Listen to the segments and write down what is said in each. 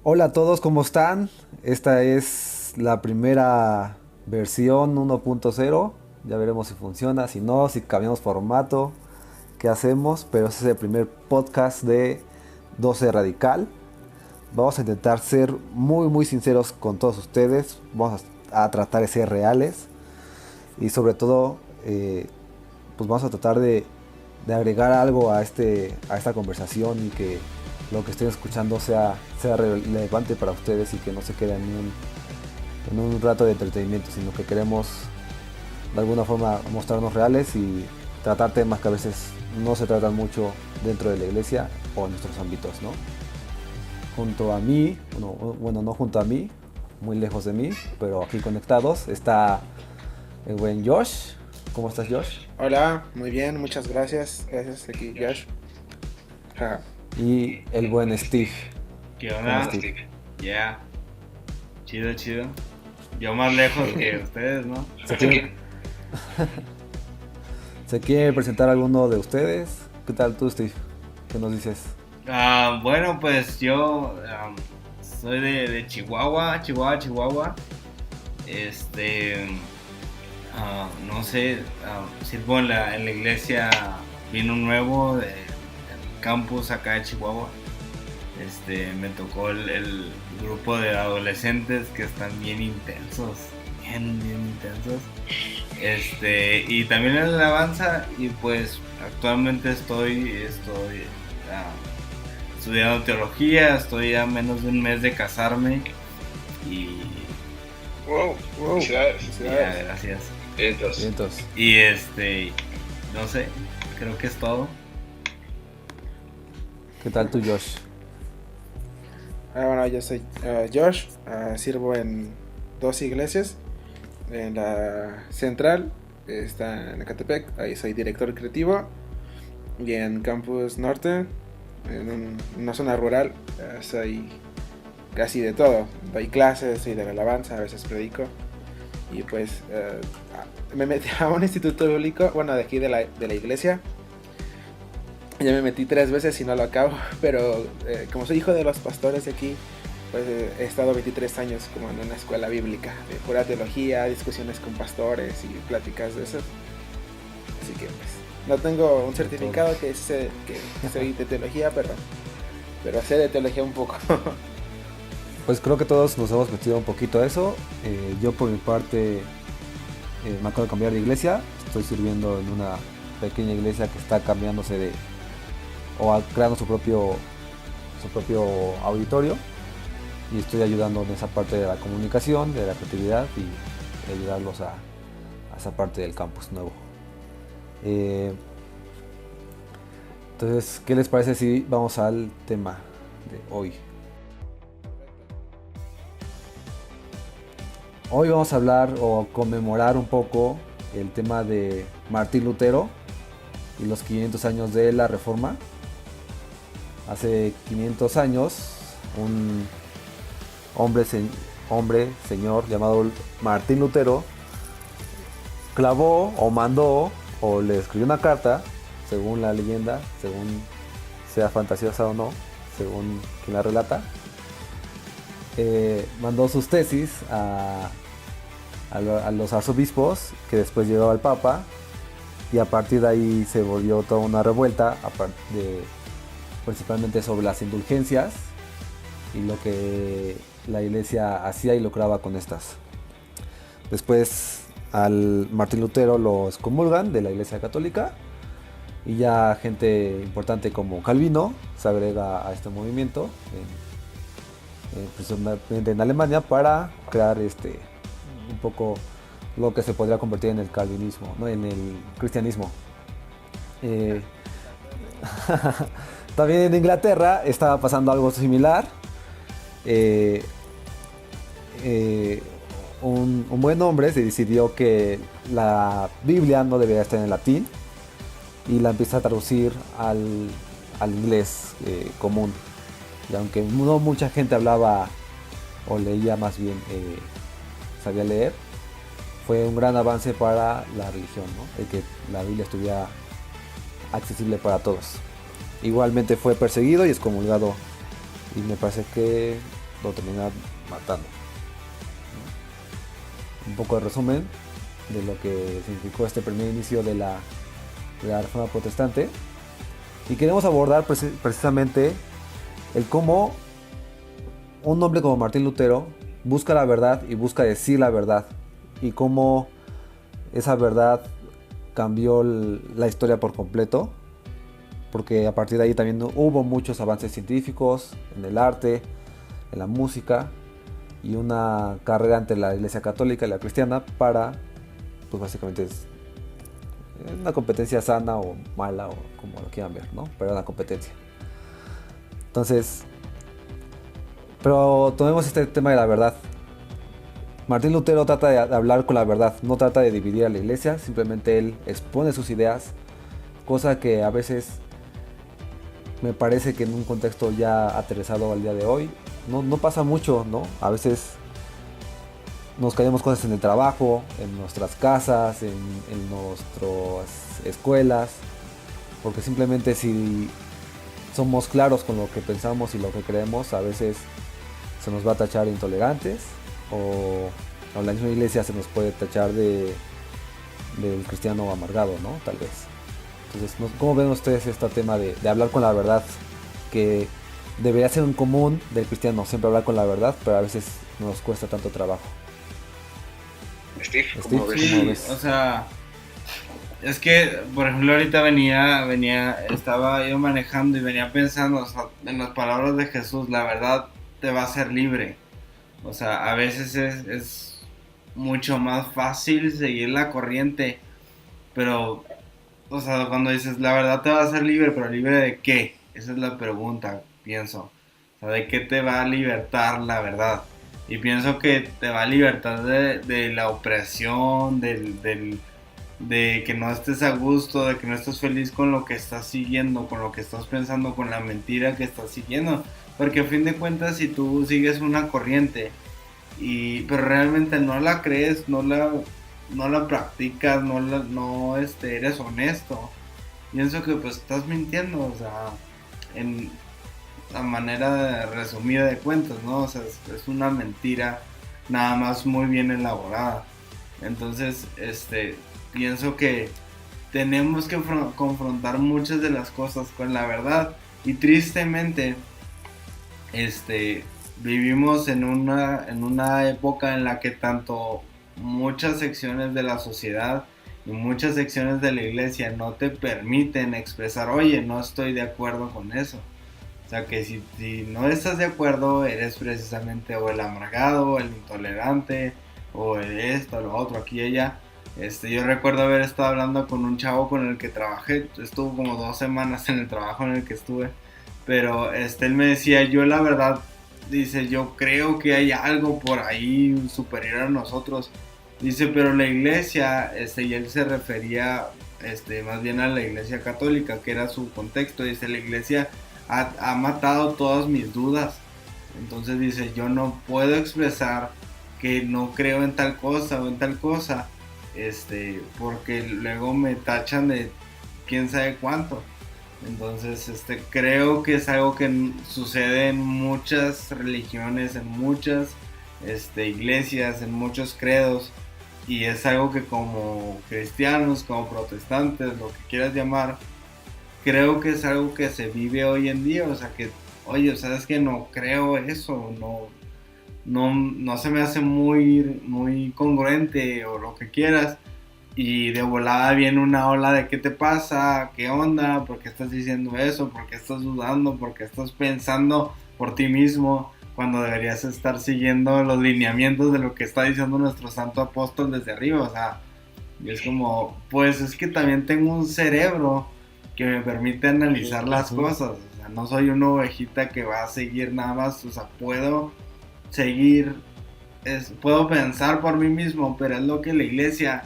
Hola a todos, ¿cómo están? Esta es la primera versión 1.0. Ya veremos si funciona, si no, si cambiamos formato, qué hacemos. Pero este es el primer podcast de 12 Radical. Vamos a intentar ser muy sinceros con todos ustedes. Vamos a tratar de ser reales. Y sobre todo, pues vamos a tratar de agregar algo a esta conversación y que lo que estén escuchando sea relevante para ustedes y que no se quede en un rato de entretenimiento, sino que queremos de alguna forma mostrarnos reales y tratar temas que a veces no se tratan mucho dentro de la iglesia o en nuestros ámbitos, ¿no? Junto a mí, bueno, no junto a mí, muy lejos de mí, pero aquí conectados, está el buen Josh. ¿Cómo estás, Josh? Hola, muy bien, muchas gracias. Gracias, aquí Josh. Ja. Y el buen Steve. ¿Qué ¿Cómo onda? Steve? Ya, chido, chido. Yo más lejos que ustedes, ¿no? ¿Se quiere, ¿Se quiere presentar alguno de ustedes? ¿Qué tal tú, Steve? ¿Qué nos dices? Bueno, pues yo soy de Chihuahua, Chihuahua. Este, no sé, sirvo en la iglesia Vino Nuevo del campus acá de Chihuahua. Me tocó el grupo de adolescentes que están bien intensos, bien intensos. Y también en la alabanza y pues actualmente estoy estudiando teología, estoy a menos de un mes de casarme y Wow, ya, gracias. Vientos. Y no sé, creo que es todo. ¿Qué tal tú, Josh? Bueno, yo soy Josh. Sirvo en dos iglesias. En la central, está en Ecatepec. Ahí soy director creativo. Y en Campus Norte, una zona rural, soy casi de todo. Doy clases, soy de la alabanza, a veces predico. Y pues me metí a un instituto bíblico, bueno, de aquí de la iglesia. Ya me metí 3 veces y no lo acabo, pero como soy hijo de los pastores de aquí, pues he estado 23 años como en una escuela bíblica, de pura teología, discusiones con pastores y pláticas de eso. Así que pues no tengo un certificado que soy de teología, pero sé de teología un poco. Pues creo que todos nos hemos metido un poquito a eso. Yo por mi parte me acabo de cambiar de iglesia. Estoy sirviendo en una pequeña iglesia que está cambiándose creando su propio auditorio. Y estoy ayudando en esa parte de la comunicación, de la creatividad y ayudarlos a esa parte del campus nuevo. Eh, entonces, ¿qué les parece si vamos al tema de hoy? Hoy vamos a hablar o conmemorar un poco el tema de Martín Lutero y los 500 años de la Reforma. Hace 500 años, un hombre, señor llamado Martín Lutero, clavó o mandó o le escribió una carta, según la leyenda, según sea fantasiosa o no, según quien la relata, mandó sus tesis a los arzobispos, que después llegó al Papa, y a partir de ahí se volvió toda una revuelta, principalmente sobre las indulgencias y lo que la iglesia hacía y lucraba con estas. Después al Martín Lutero lo excomulgan de la iglesia católica y ya gente importante como Calvino se agrega a este movimiento, principalmente en Alemania, para crear un poco lo que se podría convertir en el calvinismo, ¿no? En el cristianismo. Eh, También en Inglaterra estaba pasando algo similar. Eh, un buen hombre se decidió que la Biblia no debería estar en latín y la empieza a traducir al inglés común. Y aunque no mucha gente hablaba o leía, más bien sabía leer, fue un gran avance para la religión, ¿no? El que la Biblia estuviera accesible para todos. Igualmente fue perseguido y excomulgado, y me parece que lo terminan matando. Un poco de resumen de lo que significó este primer inicio de la Reforma Protestante. Y queremos abordar precisamente el cómo un hombre como Martín Lutero busca la verdad y busca decir la verdad, y cómo esa verdad cambió la historia por completo, porque a partir de ahí también hubo muchos avances científicos en el arte, en la música, y una carrera entre la Iglesia Católica y la cristiana para, pues básicamente es una competencia sana o mala, o como lo quieran ver, ¿no? Pero una competencia. Entonces, pero tomemos este tema de la verdad. Martín Lutero trata de hablar con la verdad, no trata de dividir a la iglesia, simplemente él expone sus ideas, cosa que a veces me parece que en un contexto ya aterrizado al día de hoy, no pasa mucho, ¿no? A veces nos callamos cosas en el trabajo, en nuestras casas, en nuestras escuelas, porque simplemente si somos claros con lo que pensamos y lo que creemos, a veces se nos va a tachar de intolerantes, o a la misma iglesia se nos puede tachar del cristiano amargado, ¿no? Tal vez. Entonces, ¿cómo ven ustedes este tema de hablar con la verdad? Que debería ser un común del cristiano, siempre hablar con la verdad, pero a veces nos cuesta tanto trabajo. Steve, ¿cómo ves? O sea, es que, por ejemplo, ahorita estaba yo manejando y venía pensando, o sea, en las palabras de Jesús, la verdad te va a hacer libre. O sea, a veces es mucho más fácil seguir la corriente, pero, o sea, cuando dices la verdad te va a hacer libre, pero ¿libre de qué? Esa es la pregunta, pienso. O sea, ¿de qué te va a libertar la verdad? Y pienso que te va a libertar de la opresión, de que no estés a gusto, de que no estés feliz con lo que estás siguiendo, con lo que estás pensando, con la mentira que estás siguiendo. Porque a fin de cuentas, si tú sigues una corriente, pero realmente no la crees, no la practicas, no eres honesto, pienso que pues estás mintiendo, o sea, en la manera resumida de cuentas, ¿no? O sea, es una mentira nada más muy bien elaborada. Entonces, pienso que tenemos que confrontar muchas de las cosas con la verdad, y tristemente vivimos en una época en la que tanto muchas secciones de la sociedad y muchas secciones de la iglesia no te permiten expresar, oye, no estoy de acuerdo con eso. O sea, que si no estás de acuerdo, eres precisamente o el amargado, o el intolerante, o el esto, lo otro, aquí y allá. Yo recuerdo haber estado hablando con un chavo con el que trabajé, estuvo como 2 semanas en el trabajo en el que estuve, pero él me decía, yo la verdad, dice, yo creo que hay algo por ahí superior a nosotros, dice, pero la iglesia, y él se refería más bien a la iglesia católica, que era su contexto, dice, la iglesia ha matado todas mis dudas. Entonces dice, yo no puedo expresar que no creo en tal cosa o en tal cosa, porque luego me tachan de quién sabe cuánto. Entonces creo que es algo que sucede en muchas religiones, en muchas iglesias, en muchos credos, y es algo que como cristianos, como protestantes, lo que quieras llamar, creo que es algo que se vive hoy en día. O sea, que, oye, sabes que no creo eso, no se me hace muy congruente o lo que quieras, y de volada viene una ola de qué te pasa, qué onda, por qué estás diciendo eso, por qué estás dudando, por qué estás pensando por ti mismo cuando deberías estar siguiendo los lineamientos de lo que está diciendo nuestro santo apóstol desde arriba. O sea, y es como, pues es que también tengo un cerebro que me permite analizar las cosas. O sea, no soy una ovejita que va a seguir nada más. O sea, puedo seguir, puedo pensar por mí mismo, pero es lo que la iglesia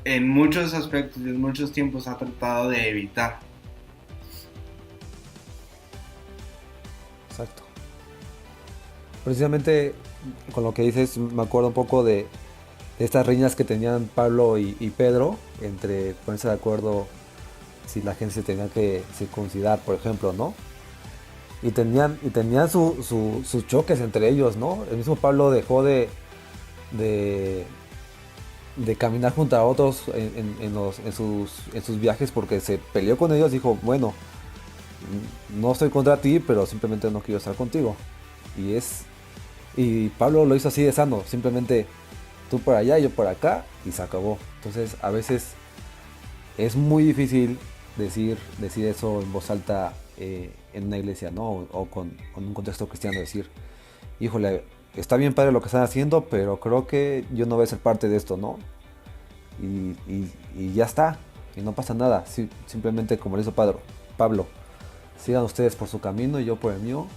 en muchos aspectos y en muchos tiempos ha tratado de evitar. Exacto. Precisamente con lo que dices, me acuerdo un poco de estas riñas que tenían Pablo y Pedro, entre ponerse de acuerdo si la gente se tenía que circuncidar, por ejemplo, ¿no? y tenían sus choques entre ellos, ¿no? El mismo Pablo dejó de, de caminar junto a otros en sus viajes porque se peleó con ellos. Dijo, bueno, no estoy contra ti, pero simplemente no quiero estar contigo. Y Pablo lo hizo así de sano, simplemente tú por allá, yo por acá, y se acabó. Entonces a veces es muy difícil decir eso en voz alta, en una iglesia, ¿no? O con un contexto cristiano, decir, híjole, está bien padre lo que están haciendo, pero creo que yo no voy a ser parte de esto, ¿no? Y ya está, y no pasa nada. Simplemente como lo hizo Pablo, sigan ustedes por su camino y yo por el mío,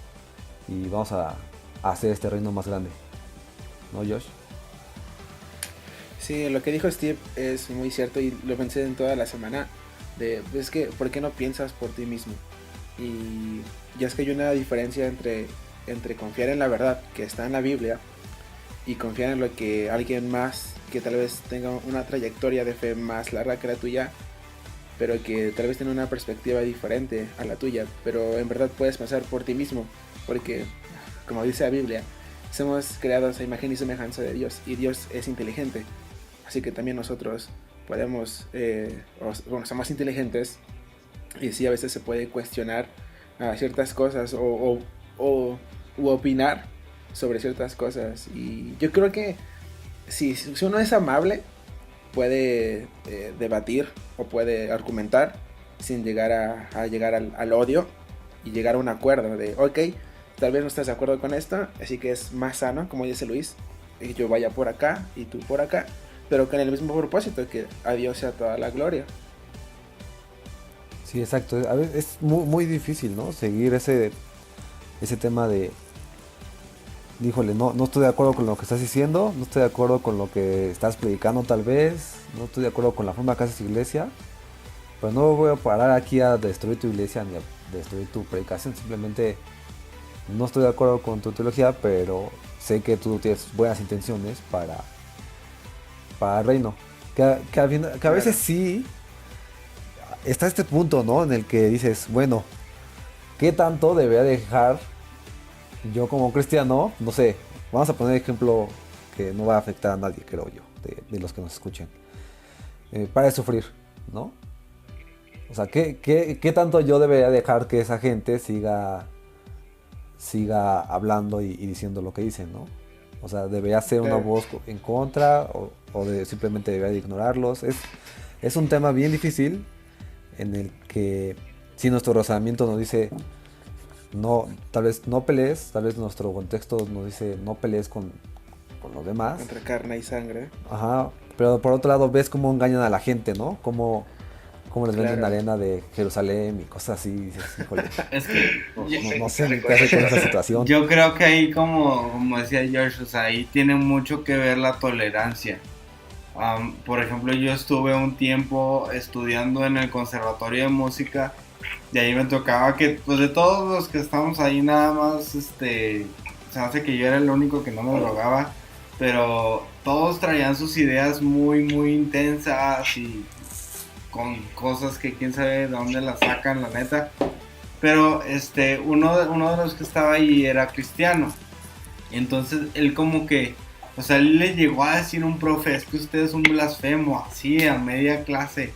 y vamos a hacer este reino más grande, ¿no, Josh? Sí, lo que dijo Steve es muy cierto y lo pensé en toda la semana. Es que, ¿por qué no piensas por ti mismo? Y ya es que hay una diferencia entre confiar en la verdad que está en la Biblia y confiar en lo que alguien más que tal vez tenga una trayectoria de fe más larga que la tuya, pero que tal vez tiene una perspectiva diferente a la tuya, pero en verdad puedes pensar por ti mismo, porque como dice la Biblia, somos creados a imagen y semejanza de Dios y Dios es inteligente, así que también nosotros podemos, somos inteligentes y sí, a veces se puede cuestionar ciertas cosas u opinar sobre ciertas cosas, y yo creo que si uno es amable puede debatir o puede argumentar sin llegar a llegar al odio y llegar a un acuerdo de ok, tal vez no estás de acuerdo con esto, así que es más sano, como dice Luis, que yo vaya por acá y tú por acá, pero con el mismo propósito, que a Dios sea toda la gloria. Sí, exacto. A veces es muy difícil, ¿no? Seguir ese tema de, híjole, no estoy de acuerdo con lo que estás diciendo, no estoy de acuerdo con lo que estás predicando tal vez, no estoy de acuerdo con la forma que haces iglesia, pero no voy a parar aquí a destruir tu iglesia ni a destruir tu predicación. Simplemente no estoy de acuerdo con tu teología, pero sé que tú tienes buenas intenciones para el reino. Que a veces sí está este punto, ¿no? En el que dices, bueno, ¿qué tanto debería dejar yo como cristiano? No sé, vamos a poner ejemplo que no va a afectar a nadie, creo yo, de los que nos escuchen. Para de sufrir, ¿no? O sea, ¿qué tanto yo debería dejar que esa gente siga hablando y diciendo lo que dicen, ¿no? O sea, debería ser una voz en contra o simplemente debería de ignorarlos. Es un tema bien difícil en el que si nuestro razonamiento nos dice no, tal vez no pelees, tal vez nuestro contexto nos dice no pelees con los demás. Entre carne y sangre. Ajá, pero por otro lado ves cómo engañan a la gente, ¿no? Cómo les venden arena de Jerusalén y cosas así. Dices, híjole, Es que no sé ni qué hacer con esa situación. yo creo que ahí, como decía George, o sea, ahí tiene mucho que ver la tolerancia. Por ejemplo, yo estuve un tiempo estudiando en el Conservatorio de Música, y ahí me tocaba que, pues de todos los que estamos ahí, nada más, se hace que yo era el único que no me drogaba, pero todos traían sus ideas muy, muy intensas y con cosas que quién sabe de dónde las sacan, la neta. Pero uno de los que estaba ahí era cristiano. Entonces él como que, o sea, él le llegó a decir a un profe, es que usted es un blasfemo, así a media clase.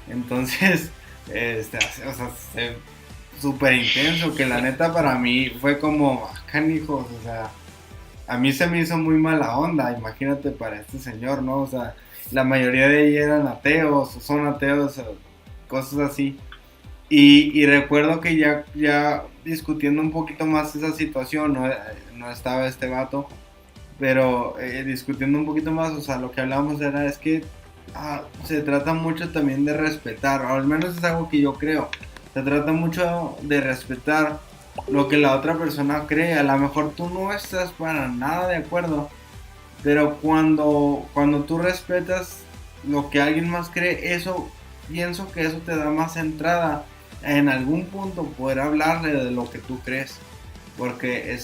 Entonces, o sea, súper intenso, que la neta para mí fue como, canijos, o sea, a mí se me hizo muy mala onda, imagínate para este señor, ¿no? O sea, la mayoría de ellos eran ateos, o son ateos, o cosas así. Y recuerdo que ya discutiendo un poquito más esa situación, no estaba este vato, pero discutiendo un poquito más, o sea, lo que hablábamos es que se trata mucho también de respetar, o al menos es algo que yo creo, se trata mucho de respetar lo que la otra persona cree. A lo mejor tú no estás para nada de acuerdo, pero cuando tú respetas lo que alguien más cree, eso, pienso que eso te da más entrada en algún punto poder hablarle de lo que tú crees, porque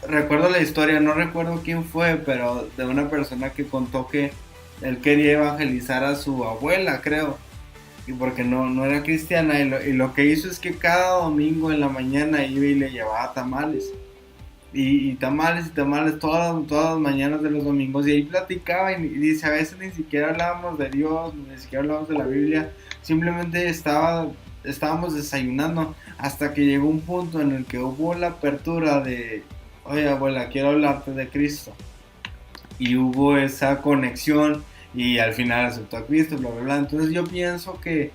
recuerdo la historia, no recuerdo quién fue, pero de una persona que contó que él quería evangelizar a su abuela, creo, porque no era cristiana, y lo que hizo es que cada domingo en la mañana iba y le llevaba tamales. Y tamales y tamales todas las mañanas de los domingos, y ahí platicaba y dice, a veces ni siquiera hablábamos de Dios, ni siquiera hablábamos de la Biblia, simplemente estábamos desayunando, hasta que llegó un punto en el que hubo la apertura de, oye abuela, quiero hablarte de Cristo, y hubo esa conexión, y al final aceptó a Cristo, bla bla bla. Entonces yo pienso que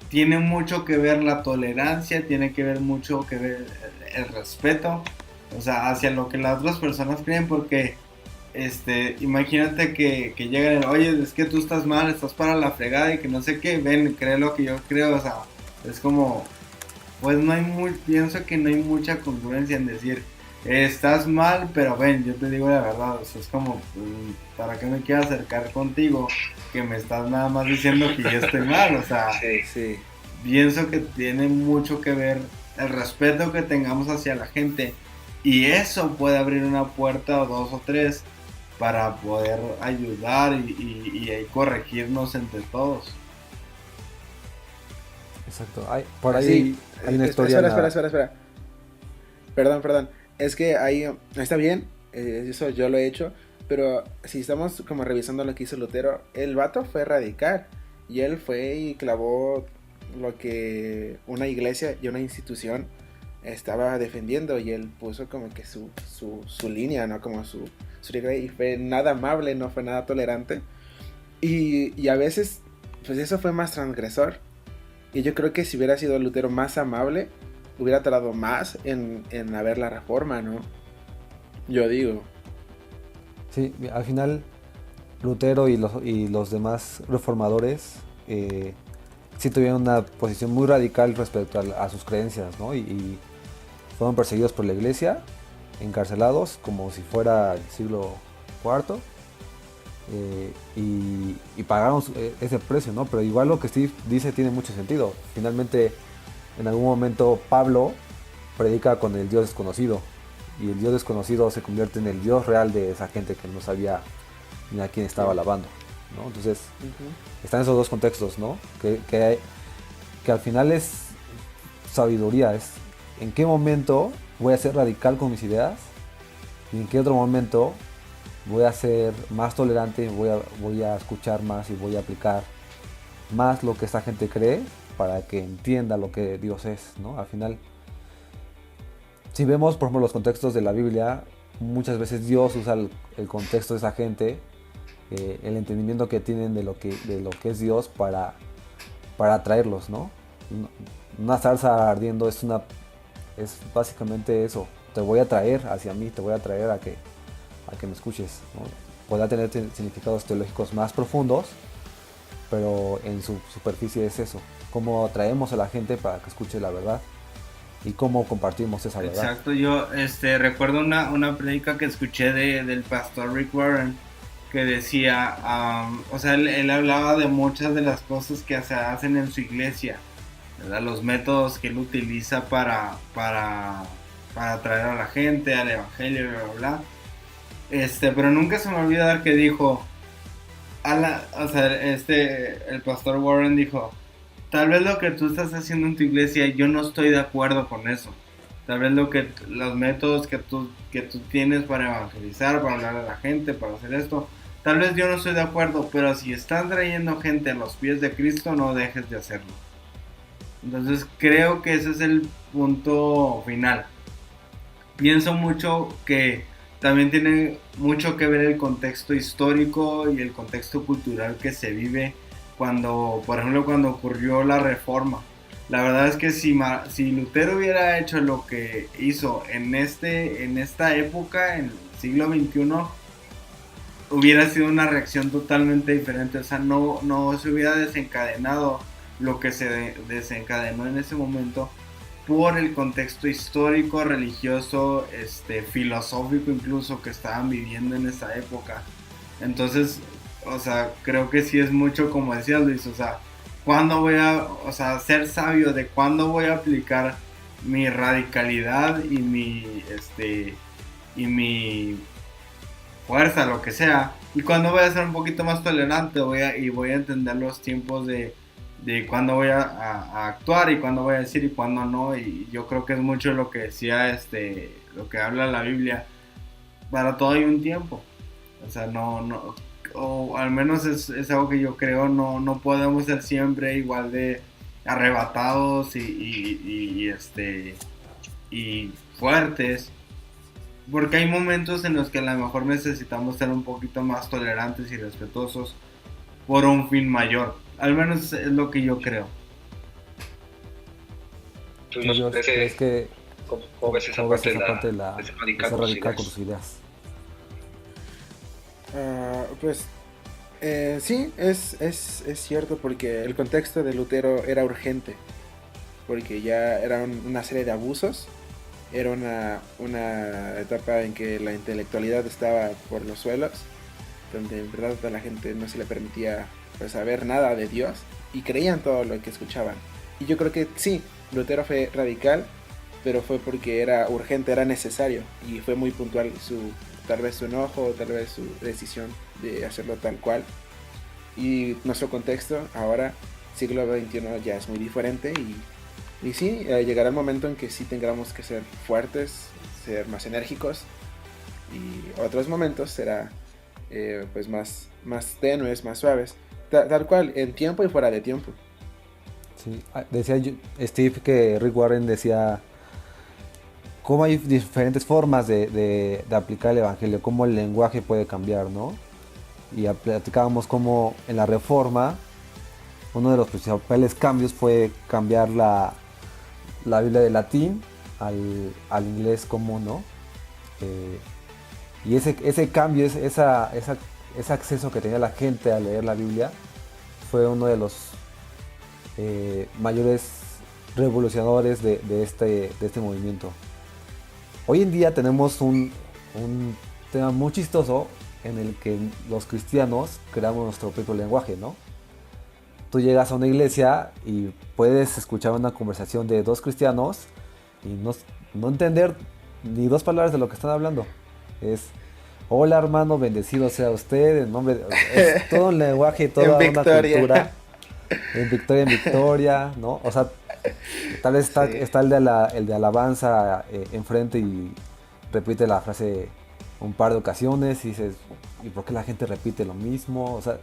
tiene mucho que ver la tolerancia, tiene que ver mucho que ver el respeto, o sea, hacia lo que las otras personas creen, porque imagínate que llegan, oye, es que tú estás mal, estás para la fregada y que no sé qué, ven, cree lo que yo creo, o sea, es como, pues pienso que no hay mucha congruencia en decir, estás mal, pero ven, yo te digo la verdad, o sea, es como, ¿para qué me quiero acercar contigo? Que me estás nada más diciendo que yo estoy mal, o sea, Sí. pienso que tiene mucho que ver el respeto que tengamos hacia la gente, y eso puede abrir una puerta o dos o tres para poder ayudar y corregirnos entre todos. Exacto. Por ahí hay una historia. Espera. Perdón. Es que ahí está bien, eso yo lo he hecho, pero si estamos como revisando lo que hizo Lutero, el vato fue radical y él fue y clavó lo que una iglesia y una institución estaba defendiendo, y él puso como que su línea, ¿no? Como su regla, y fue nada amable, no fue nada tolerante, y a veces pues eso fue más transgresor, y yo creo que si hubiera sido Lutero más amable, hubiera tardado más en haber la reforma, ¿no? Yo digo. Sí, al final Lutero y los demás reformadores sí tuvieron una posición muy radical respecto a sus creencias, ¿no? Y fueron perseguidos por la iglesia, encarcelados como si fuera el siglo IV, y pagaron ese precio, ¿no? Pero igual lo que Steve dice tiene mucho sentido. Finalmente, en algún momento Pablo predica con el Dios desconocido, y el Dios desconocido se convierte en el Dios real de esa gente que no sabía ni a quién estaba alabando, ¿no? Entonces, están esos dos contextos, ¿no? Que al final es sabiduría, es en qué momento voy a ser radical con mis ideas y en qué otro momento voy a ser más tolerante, voy a escuchar más y voy a aplicar más lo que esta gente cree para que entienda lo que Dios es, ¿no? Al final, si vemos, por ejemplo, los contextos de la Biblia, muchas veces Dios usa el contexto de esa gente, el entendimiento que tienen de lo que es Dios para atraerlos, ¿no? Una salsa ardiendo es básicamente eso. Te voy a atraer hacia mí, te voy a atraer a que me escuches, ¿no? Podrá tener significados teológicos más profundos, pero en su superficie es eso. Cómo atraemos a la gente para que escuche la verdad y cómo compartimos esa verdad. Exacto, yo recuerdo una prédica que escuché del pastor Rick Warren, que decía, o sea, él hablaba de muchas de las cosas que se hacen en su iglesia, ¿verdad? Los métodos que él utiliza para atraer a la gente, al evangelio, bla, bla, bla. Pero nunca se me olvida que dijo, el pastor Warren dijo, tal vez lo que tú estás haciendo en tu iglesia, yo no estoy de acuerdo con eso. Tal vez los métodos que tú tienes para evangelizar, para hablar a la gente, para hacer esto, tal vez yo no estoy de acuerdo, pero si están trayendo gente a los pies de Cristo, no dejes de hacerlo. Entonces creo que ese es el punto final. Pienso mucho que también tiene mucho que ver el contexto histórico y el contexto cultural que se vive por ejemplo, cuando ocurrió la Reforma. La verdad es que si Lutero hubiera hecho lo que hizo en esta época, en el siglo XXI, hubiera sido una reacción totalmente diferente. O sea, no se hubiera desencadenado lo que se desencadenó en ese momento por el contexto histórico, religioso, filosófico incluso que estaban viviendo en esa época. Entonces, o sea, creo que sí es mucho como decías, Luis, o sea, ¿cuándo voy a, ser sabio de cuándo voy a aplicar mi radicalidad y mi fuerza, lo que sea? Y cuando voy a ser un poquito más tolerante, voy a entender los tiempos de de cuándo voy a actuar y cuándo voy a decir y cuándo no, y yo creo que es mucho lo que decía, lo que habla la Biblia, para todo hay un tiempo, o sea, no, o al menos es algo que yo creo, no podemos ser siempre igual de arrebatados y fuertes, porque hay momentos en los que a lo mejor necesitamos ser un poquito más tolerantes y respetuosos por un fin mayor. Al menos es lo que yo creo. ¿Tú ¿Tú, nos Josh, crees parece, que cómo ves esa cómo ves parte esa parte de ser de radical ser con tus radical con ideas? tus ideas? Pues sí, es cierto porque el contexto de Lutero era urgente, porque ya era una serie de abusos, era una etapa en que la intelectualidad estaba por los suelos, donde en verdad a la gente no se le permitía pues, saber nada de Dios y creían todo lo que escuchaban. Y yo creo que sí, Lutero fue radical, pero fue porque era urgente, era necesario y fue muy puntual tal vez su enojo, tal vez su decisión de hacerlo tal cual. Y nuestro contexto ahora, siglo XXI, ya es muy diferente y sí, llegará el momento en que sí tengamos que ser fuertes, ser más enérgicos y otros momentos será pues más tenues, más suaves, tal cual, en tiempo y fuera de tiempo. Sí, decía Steve que Rick Warren decía cómo hay diferentes formas de aplicar el evangelio, cómo el lenguaje puede cambiar, ¿no? Y platicábamos cómo en la reforma uno de los principales cambios fue cambiar la Biblia de latín al inglés común, ¿no? Y ese cambio, ese acceso que tenía la gente a leer la Biblia fue uno de los mayores revolucionadores de este movimiento. Hoy en día tenemos un tema muy chistoso en el que los cristianos creamos nuestro propio lenguaje, ¿no? Tú llegas a una iglesia y puedes escuchar una conversación de dos cristianos y no entender ni dos palabras de lo que están hablando. Es, hola hermano, bendecido sea usted, en nombre es todo un lenguaje, toda una cultura. En victoria, ¿no? O sea, tal vez está, Sí. está el de alabanza enfrente y repite la frase un par de ocasiones y dices, ¿y por qué la gente repite lo mismo? O sea,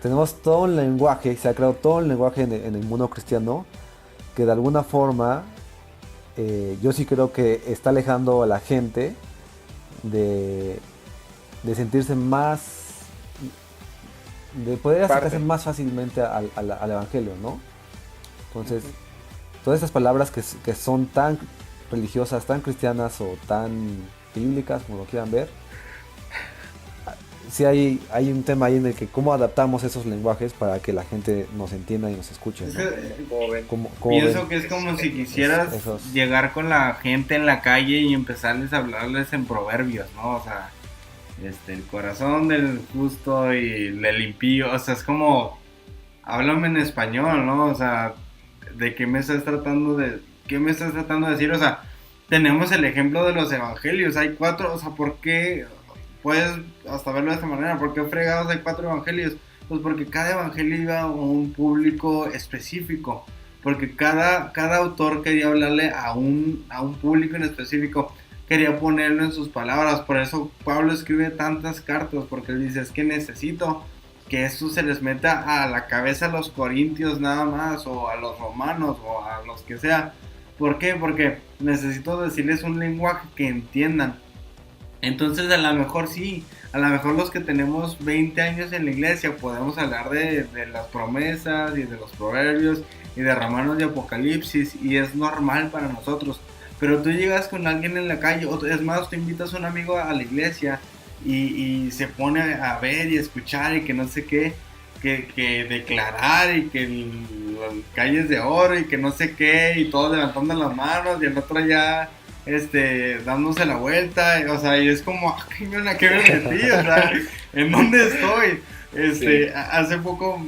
tenemos todo un lenguaje, se ha creado todo un lenguaje en el mundo cristiano que de alguna forma yo sí creo que está alejando a la gente de sentirse más, de poder acercarse más fácilmente al evangelio, ¿no? Entonces, todas estas palabras que son tan religiosas, tan cristianas o tan bíblicas, como lo quieran ver, sí hay un tema ahí en el que cómo adaptamos esos lenguajes para que la gente nos entienda y nos escuche, ¿no? ¿Cómo ven? ¿Cómo Pienso ven? que es como si quisieras Esos- llegar con la gente en la calle y empezarles a hablarles en proverbios, ¿no? O sea, el corazón del justo y del impío, o sea, es como, háblame en español, ¿no? O sea, ¿de qué me estás tratando qué me estás tratando de decir? O sea, tenemos el ejemplo de los evangelios, hay 4, o sea, ¿por qué? Puedes hasta verlo de esta manera, ¿por qué fregados hay 4 evangelios? Pues porque cada evangelio iba a un público específico, porque cada autor quería hablarle a un público en específico, quería ponerlo en sus palabras. Por eso Pablo escribe tantas cartas, porque él dice, es que necesito que esto se les meta a la cabeza a los corintios nada más, o a los romanos, o a los que sea. ¿Por qué? Porque necesito decirles un lenguaje que entiendan. Entonces a lo mejor sí, a lo mejor los que tenemos 20 años en la iglesia podemos hablar de las promesas y de los proverbios y de Romanos y Apocalipsis, y es normal para nosotros. Pero tú llegas con alguien en la calle, o es más, tú invitas a un amigo a la iglesia y se pone a ver y escuchar y que no sé qué, que declarar y que las calles de oro y que no sé qué, y todos levantando las manos y el otro ya dándose la vuelta, o sea, y es como, ¿qué me metí? O sea, ¿en dónde estoy? Sí. Hace poco,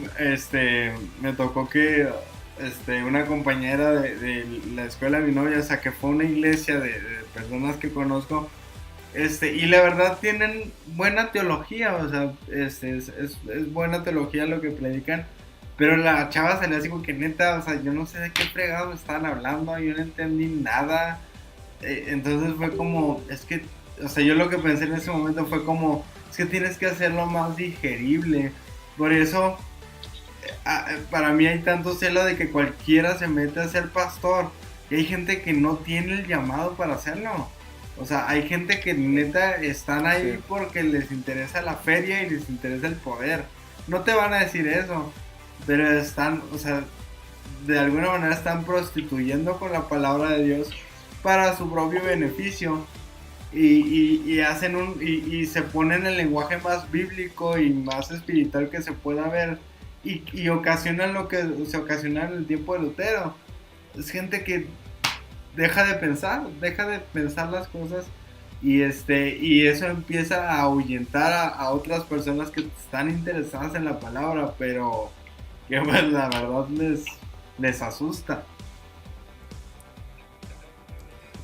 me tocó que, una compañera de la escuela de mi novia, o sea, que fue a una iglesia de personas que conozco, y la verdad tienen buena teología, o sea, es buena teología lo que predican, Pero la chava salió así como que neta, o sea, yo no sé de qué fregado me estaban hablando, yo no entendí nada. Entonces fue como, es que, o sea, yo lo que pensé en ese momento fue como, es que tienes que hacerlo más digerible. Por eso, para mí hay tanto celo de que cualquiera se mete a ser pastor. Y hay gente que no tiene el llamado para hacerlo. O sea, hay gente que neta están ahí Sí. porque les interesa la feria y les interesa el poder. No te van a decir eso, pero están, o sea, de alguna manera están prostituyendo con la palabra de Dios para su propio beneficio. Y hacen y se ponen el lenguaje más bíblico y más espiritual que se pueda ver y ocasionan lo que se ocasiona en el tiempo de Lutero. Es gente que deja de pensar las cosas y eso empieza a ahuyentar a otras personas que están interesadas en la palabra, pero que pues la verdad les asusta.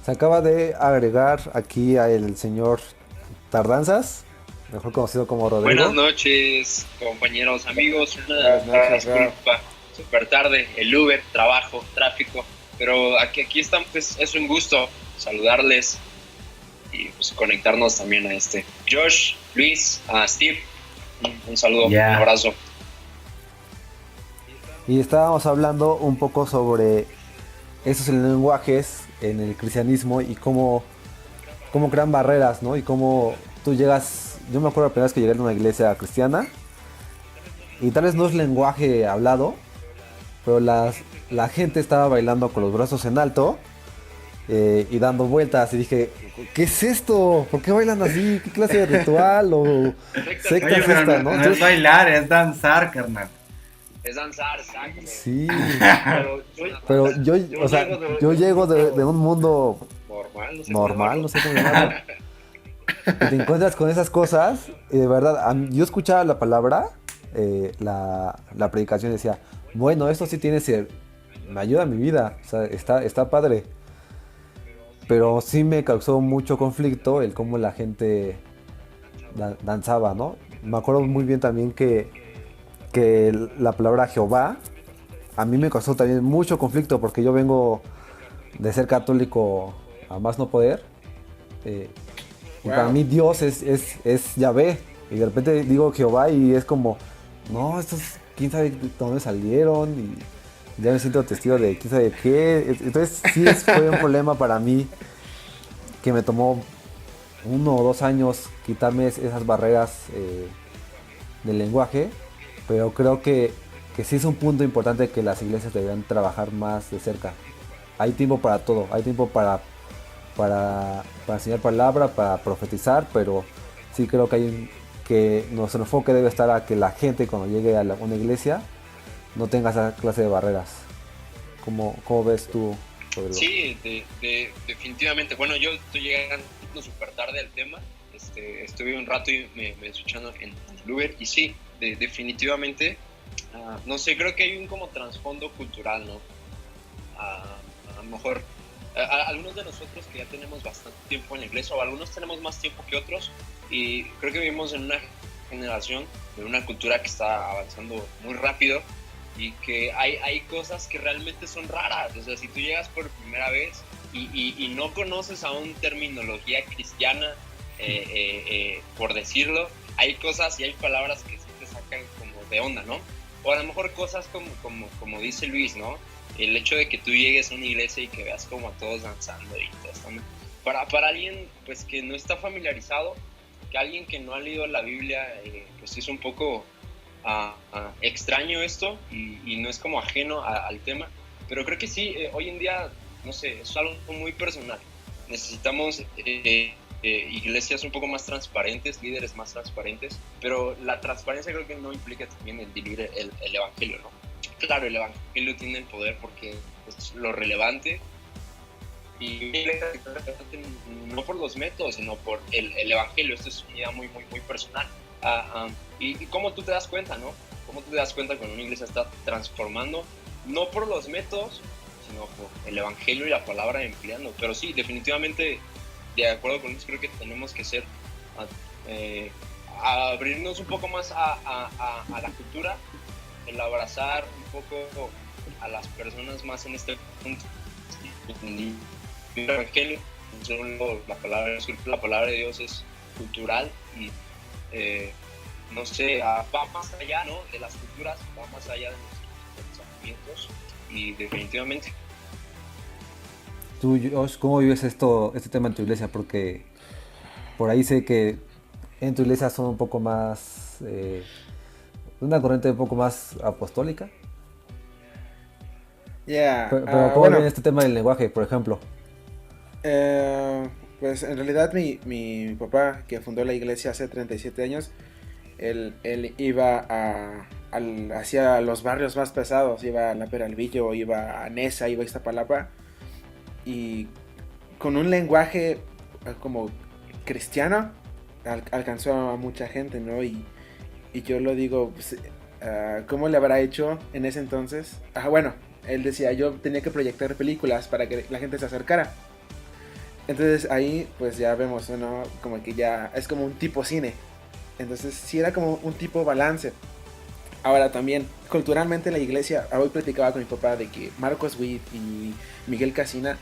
Se acaba de agregar aquí al señor Tardanzas, mejor conocido como Rodrigo. Buenas noches, compañeros, amigos. Buenas noches, Disculpa, súper tarde, el Uber, trabajo, tráfico. Pero aquí estamos, pues, es un gusto saludarles y pues conectarnos también a este. Josh, Luis, a Steve, un saludo, un abrazo. Y estábamos hablando un poco sobre esos lenguajes en el cristianismo y cómo crean barreras, ¿no? Y cómo tú llegas, yo me acuerdo la primera vez que llegué a una iglesia cristiana y tal vez no es lenguaje hablado, pero la gente estaba bailando con los brazos en alto y dando vueltas y dije, ¿qué es esto? ¿Por qué bailan así? ¿Qué clase de ritual o secta Oye, es pero esta, no, no? no es bailar, es danzar, carnal. Es danzar, exacto. Sí, Pero pero yo llego de un mundo normal, no sé cómo llamarlo. Y te encuentras con esas cosas y de verdad, yo escuchaba la palabra, la predicación decía, bueno, esto sí me ayuda a mi vida, o sea, está padre. Pero sí me causó mucho conflicto el cómo la gente danzaba, ¿no? Me acuerdo muy bien también que la palabra Jehová a mí me causó también mucho conflicto porque yo vengo de ser católico a más no poder. Y para mí Dios es Yahvé. Y de repente digo Jehová y es como, no, estos quién sabe de dónde salieron. Y ya me siento testigo de quién sabe qué. Entonces sí fue un problema para mí que me tomó 1 o 2 años quitarme esas barreras del lenguaje. Pero creo que sí es un punto importante que las iglesias deberían trabajar más de cerca. Hay tiempo para todo, hay tiempo para enseñar palabra, para profetizar, pero sí creo que nuestro enfoque debe estar a que la gente cuando llegue a una iglesia no tenga esa clase de barreras. ¿Cómo ves tú, Rodrigo? Sí, definitivamente. Bueno, yo estoy llegando súper tarde al tema. Estuve un rato y me escuchando en el Uber y sí, definitivamente, no sé, creo que hay un como trasfondo cultural, ¿no? A lo mejor algunos de nosotros que ya tenemos bastante tiempo en la iglesia, o algunos tenemos más tiempo que otros, y creo que vivimos en una generación, en una cultura que está avanzando muy rápido y que hay cosas que realmente son raras. O sea, si tú llegas por primera vez y no conoces aún terminología cristiana, por decirlo, hay cosas y hay palabras que sí te sacan como de onda, ¿no? O a lo mejor cosas como dice Luis, ¿no? El hecho de que tú llegues a una iglesia y que veas como a todos danzando y todo esto, ¿no? Para alguien pues que no está familiarizado, que alguien que no ha leído la Biblia, pues es un poco extraño esto y no es como ajeno al tema, pero creo que sí, hoy en día, no sé, es algo muy personal. Necesitamos iglesias un poco más transparentes, líderes más transparentes, pero la transparencia creo que no implica también el dividir el evangelio, ¿no? Claro, el evangelio tiene el poder porque es lo relevante y no por los métodos, sino por el evangelio. Esto es una idea muy, muy, muy personal. Y cómo tú te das cuenta, ¿no? Cómo tú te das cuenta cuando una iglesia está transformando, no por los métodos, sino por el evangelio y la palabra empleando. Pero sí, definitivamente, de acuerdo con eso, creo que tenemos que ser, abrirnos un poco más a la cultura el abrazar un poco a las personas más en este punto. El evangelio, la palabra de Dios es cultural y no sé, va más allá, ¿no?, de las culturas, va más allá de nuestros pensamientos y definitivamente. Tú, Josh, ¿cómo vives este tema en tu iglesia? Porque por ahí sé que en tu iglesia son un poco más, una corriente un poco más apostólica. Pero ¿cómo viene este tema del lenguaje, por ejemplo? Pues en realidad mi papá, que fundó la iglesia hace 37 años, él iba hacia los barrios más pesados, iba a La Peralvillo, iba a Nesa, iba a Iztapalapa, y con un lenguaje como cristiano alcanzó a mucha gente, ¿no? Y yo lo digo, pues, ¿cómo le habrá hecho en ese entonces? Bueno, él decía, yo tenía que proyectar películas para que la gente se acercara. Entonces ahí pues ya vemos, ¿no?, como que ya es como un tipo cine. Entonces sí era como un tipo balance. Ahora también, culturalmente en la iglesia, hoy platicaba con mi papá de que Marcos Witt y Miguel Casina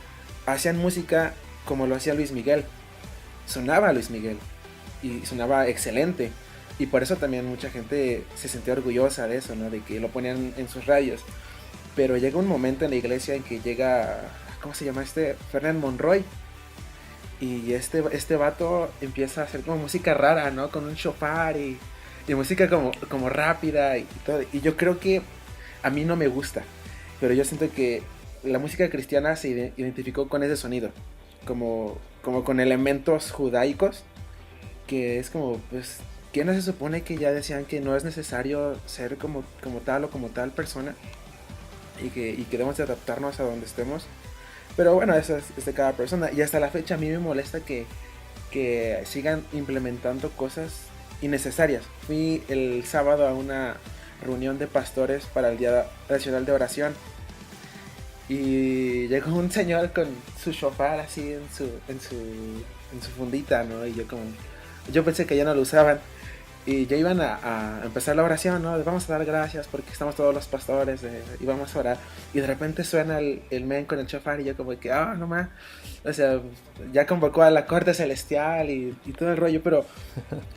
hacían música como lo hacía Luis Miguel. Sonaba Luis Miguel y sonaba excelente. Y por eso también mucha gente se sentía orgullosa de eso, ¿no?, de que lo ponían en sus radios. Pero llega un momento en la iglesia en que llega, ¿cómo se llama Fernand Monroy. Y este vato empieza a hacer como música rara, ¿no?, con un shofar y música como rápida y todo. Y yo creo que a mí no me gusta, pero yo siento que la música cristiana se identificó con ese sonido, como con elementos judaicos, que es como, pues, ¿qué no se supone que ya decían que no es necesario ser como tal o como tal persona? Y que debemos de adaptarnos a donde estemos. Pero bueno, eso es de cada persona. Y hasta la fecha a mí me molesta que sigan implementando cosas innecesarias. Fui el sábado a una reunión de pastores para el Día Nacional de Oración. Y llegó un señor con su shofar así en su fundita, ¿no? Y yo pensé que ya no lo usaban. Y ya iban a empezar la oración, ¿no? Vamos a dar gracias porque estamos todos los pastores y vamos a orar. Y de repente suena el men con el shofar y yo como que, no más. O sea, ya convocó a la corte celestial y todo el rollo. Pero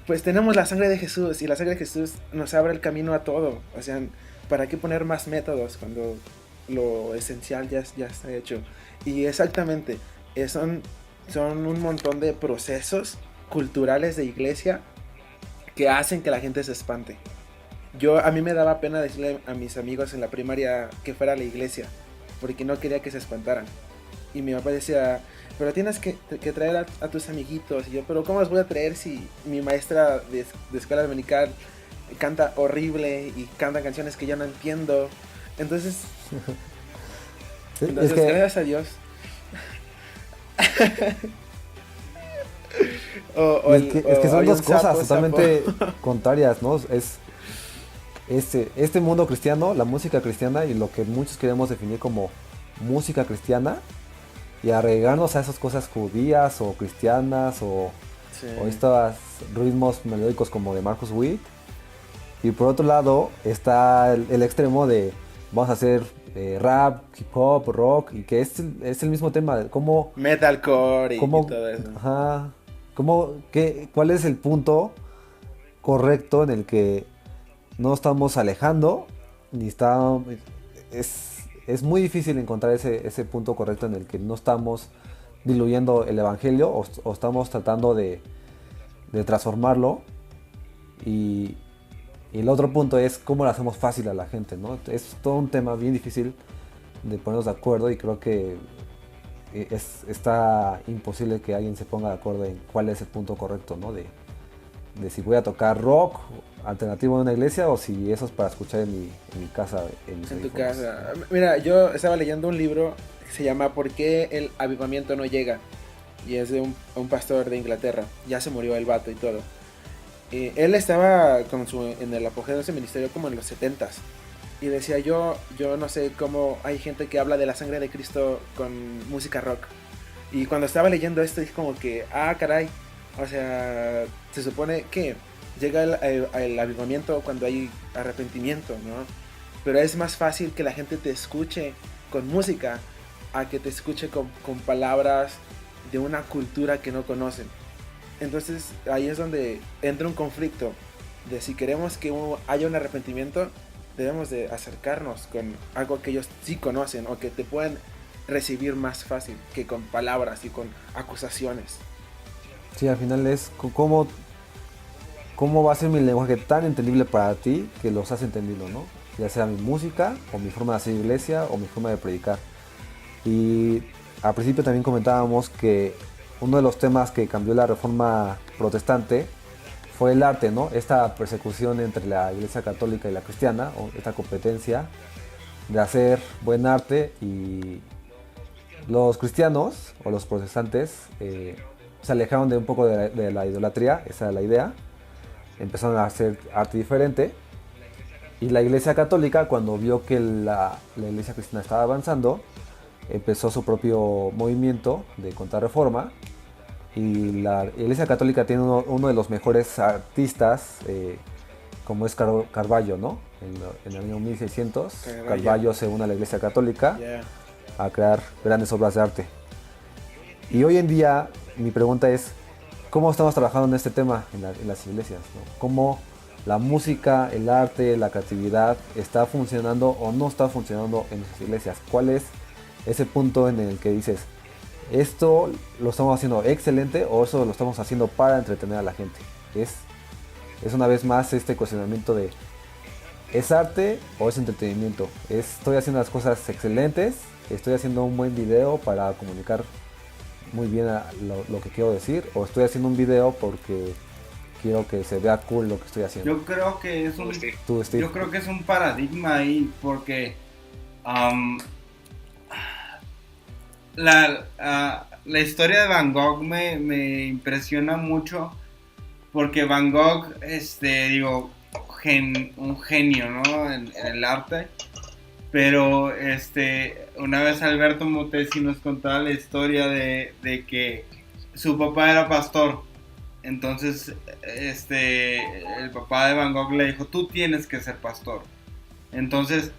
pues tenemos la sangre de Jesús y la sangre de Jesús nos abre el camino a todo. O sea, ¿para qué poner más métodos cuando lo esencial ya está hecho? Y exactamente, son un montón de procesos culturales de iglesia que hacen que la gente se espante. A mí me daba pena decirle a mis amigos en la primaria que fuera a la iglesia, porque no quería que se espantaran. Y mi papá decía, pero tienes que traer a tus amiguitos. Y yo, pero ¿cómo los voy a traer si mi maestra de escuela dominical canta horrible y canta canciones que yo no entiendo? Entonces, gracias a Dios. Es que son dos cosas totalmente contrarias, ¿no? Es este mundo cristiano, la música cristiana y lo que muchos queremos definir como música cristiana, y arraigarnos a esas cosas judías o cristianas o estos ritmos melódicos como de Marcus Witt. Y por otro lado está el extremo de vamos a hacer rap, hip hop, rock, y que es el mismo tema, como metalcore y todo eso. Ajá. ¿Cuál es el punto correcto en el que no estamos alejando ni es muy difícil encontrar ese punto correcto en el que no estamos diluyendo el evangelio o estamos tratando de transformarlo, y el otro punto es cómo lo hacemos fácil a la gente, ¿no? Es todo un tema bien difícil de ponernos de acuerdo, y creo que está imposible que alguien se ponga de acuerdo en cuál es el punto correcto, ¿no? De si voy a tocar rock alternativo en una iglesia o si eso es para escuchar en mi casa. En tu casa. Mira, yo estaba leyendo un libro que se llama ¿Por qué el avivamiento no llega? Y es de un pastor de Inglaterra. Ya se murió el vato y todo. Él estaba en el apogeo de ese ministerio como en los 70s. Y decía, yo no sé cómo hay gente que habla de la sangre de Cristo con música rock. Y cuando estaba leyendo esto dije como que, caray. O sea, se supone que llega el avivamiento cuando hay arrepentimiento, ¿no? pero es más fácil que la gente te escuche con música a que te escuche con palabras de una cultura que no conocen. Entonces ahí es donde entra un conflicto de si queremos que haya un arrepentimiento, debemos de acercarnos con algo que ellos sí conocen o que te pueden recibir más fácil que con palabras y con acusaciones. Sí, al final es cómo va a ser mi lenguaje tan entendible para ti que los has entendido, ¿no? Ya sea mi música, o mi forma de hacer iglesia, o mi forma de predicar. Y al principio también comentábamos que uno de los temas que cambió la reforma protestante fue el arte, ¿no? Esta persecución entre la iglesia católica y la cristiana, o esta competencia de hacer buen arte, y los cristianos o los protestantes se alejaron de un poco de la idolatría, esa era la idea, empezaron a hacer arte diferente, y la iglesia católica, cuando vio que la iglesia cristiana estaba avanzando, empezó su propio movimiento de contrarreforma, y la iglesia católica tiene uno de los mejores artistas, como es Carvalho, ¿no? En el año 1600, Carvalho se une a la iglesia católica a crear grandes obras de arte. Y hoy en día mi pregunta es, ¿cómo estamos trabajando en este tema en las iglesias, ¿no? ¿Cómo la música, el arte, la creatividad está funcionando o no está funcionando en nuestras iglesias? ¿Cuál es ese punto en el que dices, esto lo estamos haciendo excelente o eso lo estamos haciendo para entretener a la gente? Es una vez más este cuestionamiento de, ¿es arte o es entretenimiento? ¿Estoy haciendo las cosas excelentes? ¿Estoy haciendo un buen video para comunicar muy bien lo que quiero decir? ¿O estoy haciendo un video porque quiero que se vea cool lo que estoy haciendo? Yo creo que es yo creo que es un paradigma ahí, porque la historia de Van Gogh me impresiona mucho, porque Van Gogh, un genio, ¿no? en el arte, pero una vez Alberto Motesi nos contaba la historia de que su papá era pastor. Entonces el papá de Van Gogh le dijo, tú tienes que ser pastor. Entonces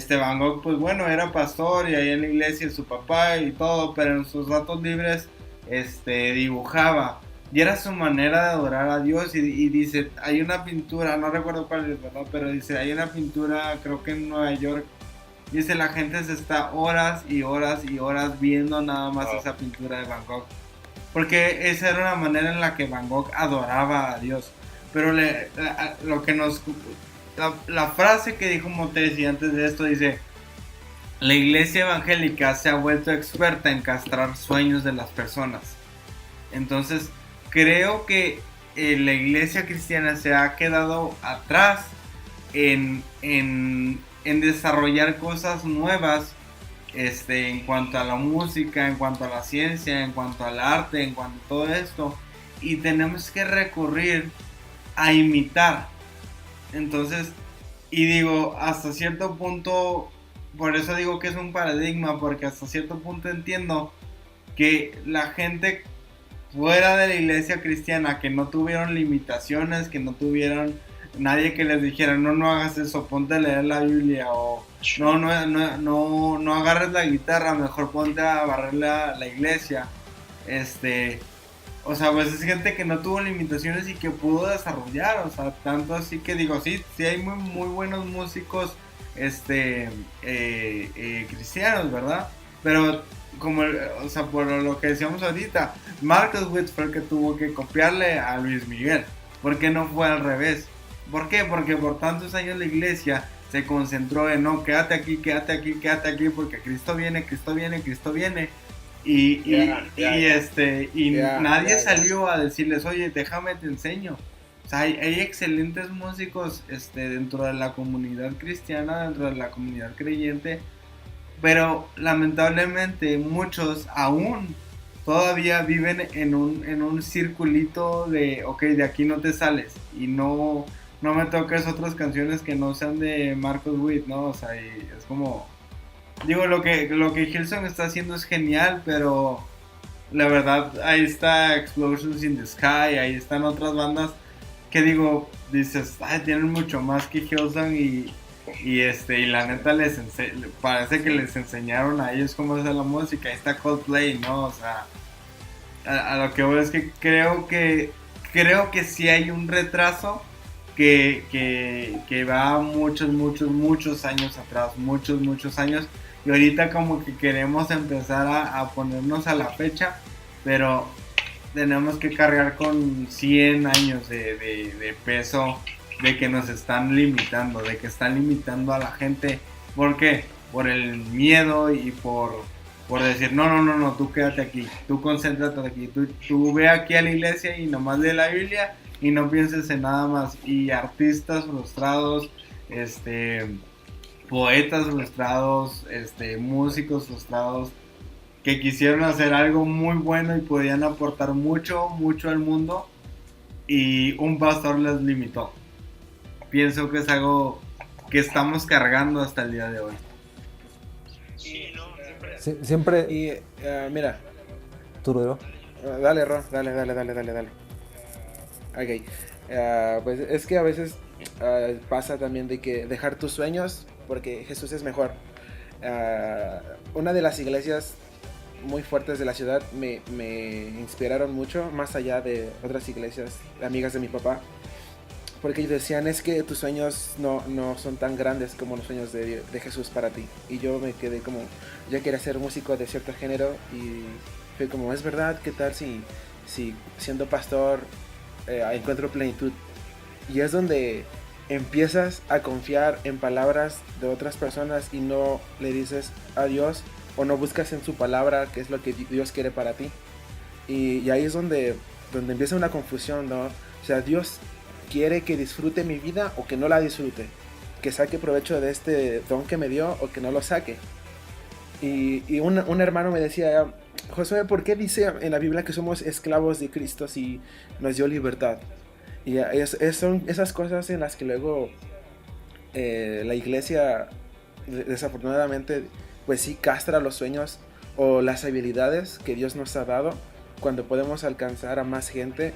Van Gogh, pues bueno, era pastor, y ahí en la iglesia su papá y todo, pero en sus ratos libres dibujaba, y era su manera de adorar a Dios. Y dice, hay una pintura, no recuerdo cuál es, ¿verdad? Pero dice, hay una pintura, creo que en Nueva York, dice, la gente se está horas y horas y horas viendo nada más esa pintura de Van Gogh, porque esa era una manera en la que Van Gogh adoraba a Dios. Pero la frase que dijo Motesi antes de esto dice, la iglesia evangélica se ha vuelto experta en castrar sueños de las personas. Entonces creo que la iglesia cristiana se ha quedado atrás en desarrollar cosas nuevas, en cuanto a la música, en cuanto a la ciencia, en cuanto al arte, en cuanto a todo esto, y tenemos que recurrir a imitar. Entonces, y digo, hasta cierto punto, por eso digo que es un paradigma, porque hasta cierto punto entiendo que la gente fuera de la iglesia cristiana, que no tuvieron limitaciones, que no tuvieron nadie que les dijera, no hagas eso, ponte a leer la Biblia, o no agarres la guitarra, mejor ponte a barrer la iglesia. O sea, pues es gente que no tuvo limitaciones y que pudo desarrollar, o sea, tanto así que digo, sí hay muy, muy buenos músicos cristianos, ¿verdad? Pero como, o sea, por lo que decíamos ahorita, Marcus Witt fue el que tuvo que copiarle a Luis Miguel. ¿Por qué no fue al revés? ¿Por qué? Porque por tantos años la iglesia se concentró en, no, quédate aquí, porque Cristo viene. Nadie salió a decirles, oye, déjame te enseño. O sea, hay excelentes músicos dentro de la comunidad cristiana, dentro de la comunidad creyente, pero lamentablemente muchos aún todavía viven en un circulito de, ok, de aquí no te sales, y no me toques otras canciones que no sean de Marcus Witt, ¿no? O sea, y es como, digo, lo que Hillsong está haciendo es genial, pero la verdad, ahí está Explosions in the Sky, ahí están otras bandas que dices, ay, tienen mucho más que Hillsong, y la neta parece que les enseñaron a ellos cómo hacer la música. Ahí está Coldplay, ¿no? O sea, a lo que voy es que creo que sí hay un retraso que va muchos años atrás, muchos años, y ahorita como que queremos empezar a ponernos a la fecha, pero tenemos que cargar con 100 años de peso, de que nos están limitando, de que están limitando a la gente. ¿Por qué? Por el miedo y por decir, no, tú quédate aquí, tú concéntrate aquí, tú ve aquí a la iglesia y nomás lee la Biblia y no pienses en nada más. Y artistas frustrados, poetas frustrados, músicos frustrados, que quisieron hacer algo muy bueno y podían aportar mucho al mundo, y un pastor les limitó. Pienso que es algo que estamos cargando hasta el día de hoy. Sí, no, Siempre. Y mira. ¿Tú, Rodrigo? Dale, Ron, dale. Ok. Pues es que a veces pasa también de que dejar tus sueños porque Jesús es mejor. Una de las iglesias muy fuertes de la ciudad me inspiraron mucho, más allá de otras iglesias amigas de mi papá, porque ellos decían, es que tus sueños no son tan grandes como los sueños de Jesús para ti. Y yo me quedé como, yo quería ser músico de cierto género y fue como, es verdad, ¿qué tal si siendo pastor encuentro plenitud? Y es donde empiezas a confiar en palabras de otras personas y no le dices a Dios, o no buscas en su palabra qué es lo que Dios quiere para ti. Y ahí es donde empieza una confusión, ¿no? O sea, Dios quiere que disfrute mi vida o que no la disfrute, que saque provecho de este don que me dio o que no lo saque. Y un hermano me decía, Josué, ¿por qué dice en la Biblia que somos esclavos de Cristo si nos dio libertad? Y son esas cosas en las que luego la iglesia desafortunadamente pues sí castra los sueños o las habilidades que Dios nos ha dado, cuando podemos alcanzar a más gente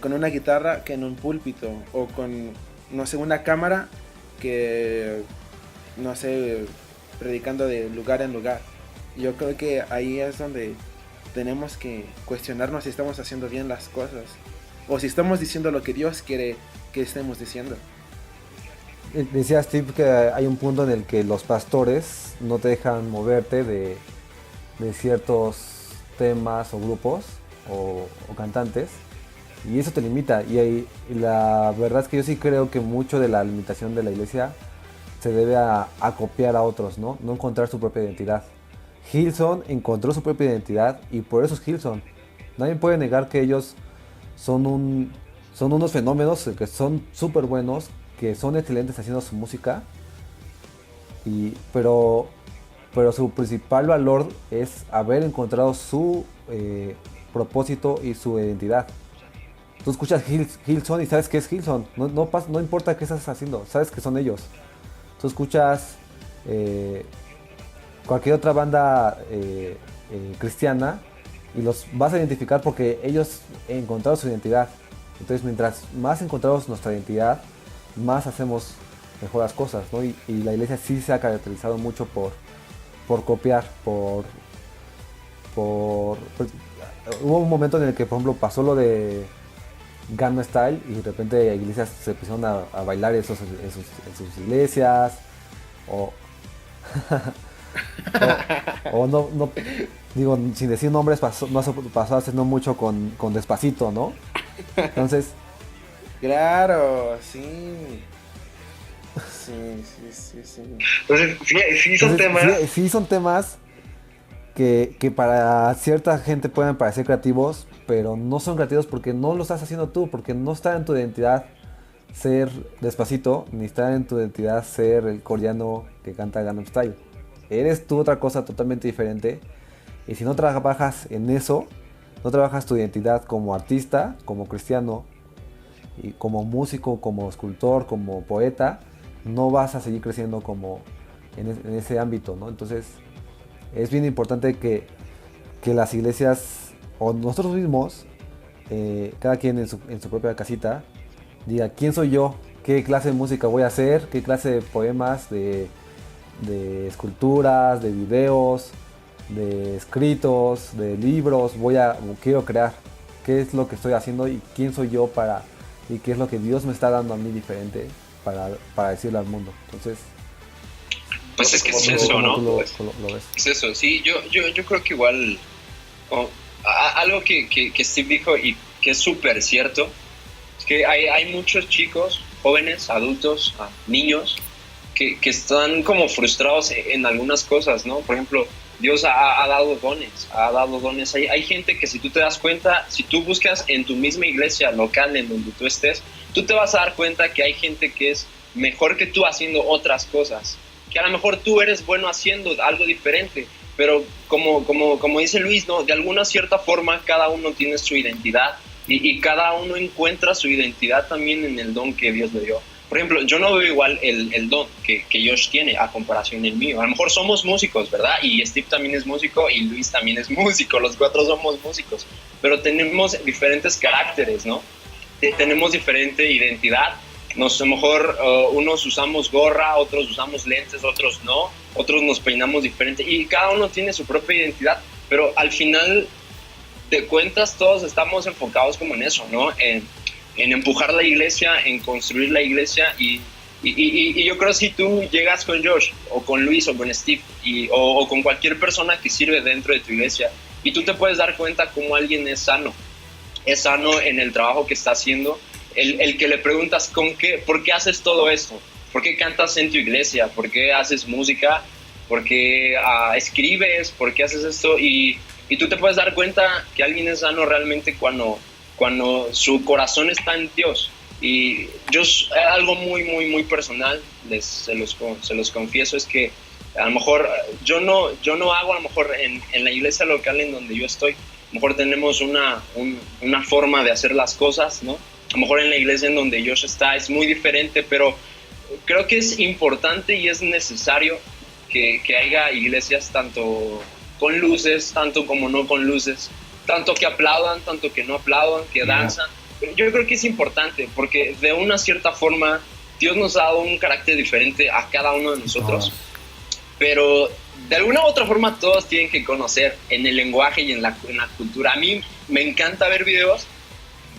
con una guitarra que en un púlpito, o con, no sé, una cámara que, no sé, predicando de lugar en lugar. Yo creo que ahí es donde tenemos que cuestionarnos si estamos haciendo bien las cosas o si estamos diciendo lo que Dios quiere que estemos diciendo. Decía Steve que hay un punto en el que los pastores no te dejan moverte de ciertos temas o grupos o cantantes, y eso te limita. Y la verdad es que yo sí creo que mucho de la limitación de la iglesia se debe a copiar a otros, ¿no? No encontrar su propia identidad. Hillsong encontró su propia identidad y por eso es Hillsong. Nadie puede negar que ellos son unos fenómenos que son súper buenos, que son excelentes haciendo su música, pero su principal valor es haber encontrado su propósito y su identidad. Tú escuchas Hillsong y sabes que es Hillsong, no importa qué estás haciendo, sabes que son ellos. Tú escuchas cualquier otra banda cristiana y los vas a identificar porque ellos encontraron su identidad. Entonces, mientras más encontramos nuestra identidad, más hacemos mejor las cosas, ¿no? Y la iglesia sí se ha caracterizado mucho por copiar, por hubo un momento en el que, por ejemplo, pasó lo de Gangnam Style y de repente iglesias se empezaron a bailar eso en sus iglesias, o no digo, sin decir nombres, pasó hace no mucho con Despacito, ¿no? Entonces, claro, sí. Entonces, sí son temas. Sí son temas que para cierta gente pueden parecer creativos, pero no son creativos porque no lo estás haciendo tú, porque no está en tu identidad ser Despacito, ni está en tu identidad ser el coreano que canta Gangnam Style. Eres tú otra cosa totalmente diferente, y si no trabajas en eso, no trabajas tu identidad como artista, como cristiano, y como músico, como escultor, como poeta, no vas a seguir creciendo como en ese ámbito, ¿no? Entonces es bien importante que las iglesias o nosotros mismos, cada quien en su propia casita, diga quién soy yo qué clase de música voy a hacer, qué clase de poemas, de esculturas, de videos, de escritos, de libros quiero crear, qué es lo que estoy haciendo y quién soy yo y qué es lo que Dios me está dando a mí diferente para decirle al mundo. Entonces, pues es que es ¿cómo eso, ¿no? tú lo ves? Es eso, sí, yo creo que igual algo que Steve dijo y que es súper cierto, es que hay muchos chicos, jóvenes, adultos, niños, que están como frustrados en algunas cosas, ¿no? Por ejemplo, Dios ha dado dones. Hay gente que, si tú te das cuenta, si tú buscas en tu misma iglesia local en donde tú estés, tú te vas a dar cuenta que hay gente que es mejor que tú haciendo otras cosas, que a lo mejor tú eres bueno haciendo algo diferente, pero como dice Luis, ¿no? De alguna cierta forma cada uno tiene su identidad y cada uno encuentra su identidad también en el don que Dios le dio. Por ejemplo, yo no veo igual el don que Josh tiene a comparación del mío. A lo mejor somos músicos, ¿verdad? Y Steve también es músico y Luis también es músico. Los cuatro somos músicos. Pero tenemos diferentes caracteres, ¿no? Tenemos diferente identidad. A lo mejor unos usamos gorra, otros usamos lentes, otros no. Otros nos peinamos diferente. Y cada uno tiene su propia identidad. Pero al final de cuentas todos estamos enfocados como en eso, ¿no? En empujar la iglesia, en construir la iglesia y yo creo que si tú llegas con Josh o con Luis o con Steve o con cualquier persona que sirve dentro de tu iglesia y tú te puedes dar cuenta cómo alguien es sano en el trabajo que está haciendo, el que le preguntas ¿por qué haces todo esto? ¿Por qué cantas en tu iglesia? ¿Por qué haces música? ¿Por qué escribes? ¿Por qué haces esto? Y tú te puedes dar cuenta que alguien es sano realmente cuando su corazón está en Dios. Y yo, algo muy, muy, muy personal, se los confieso, es que a lo mejor yo no hago, a lo mejor en la iglesia local en donde yo estoy, a lo mejor tenemos una forma de hacer las cosas, ¿no? A lo mejor en la iglesia en donde Josh está es muy diferente, pero creo que es importante y es necesario que haya iglesias tanto con luces, tanto como no con luces, tanto que aplaudan, tanto que no aplaudan, que danzan. Yo creo que es importante porque de una cierta forma Dios nos ha dado un carácter diferente a cada uno de nosotros, pero de alguna u otra forma todos tienen que conocer en el lenguaje y en la cultura. A mí me encanta ver videos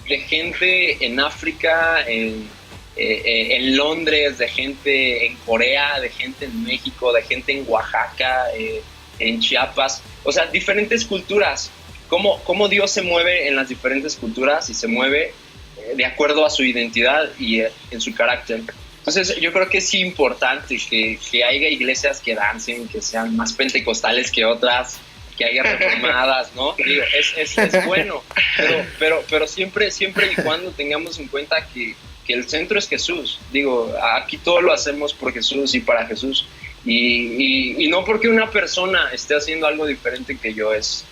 de gente en África, en Londres, de gente en Corea, de gente en México, de gente en Oaxaca, en Chiapas, o sea, diferentes culturas. Cómo Dios se mueve en las diferentes culturas y se mueve de acuerdo a su identidad y en su carácter. Entonces yo creo que es importante que haya iglesias que dancen, que sean más pentecostales que otras, que haya reformadas, ¿no? Digo, es bueno, pero siempre y cuando tengamos en cuenta que el centro es Jesús. Digo, aquí todo lo hacemos por Jesús y para Jesús, y no porque una persona esté haciendo algo diferente que yo es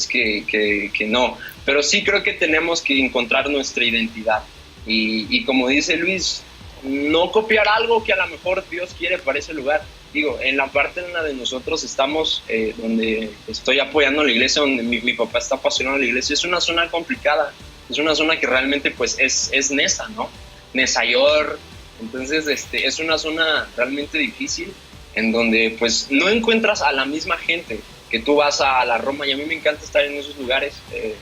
que no, pero sí creo que tenemos que encontrar nuestra identidad y como dice Luis, no copiar algo que a lo mejor Dios quiere para ese lugar. Digo, en la parte en la de nosotros estamos, donde estoy apoyando a la iglesia, donde mi papá está apasionado a la iglesia, es una zona complicada, es una zona que realmente pues es Nesa, ¿no? Nesayor, entonces es una zona realmente difícil, en donde pues no encuentras a la misma gente que tú vas a la Roma, y a mí me encanta estar en esos lugares,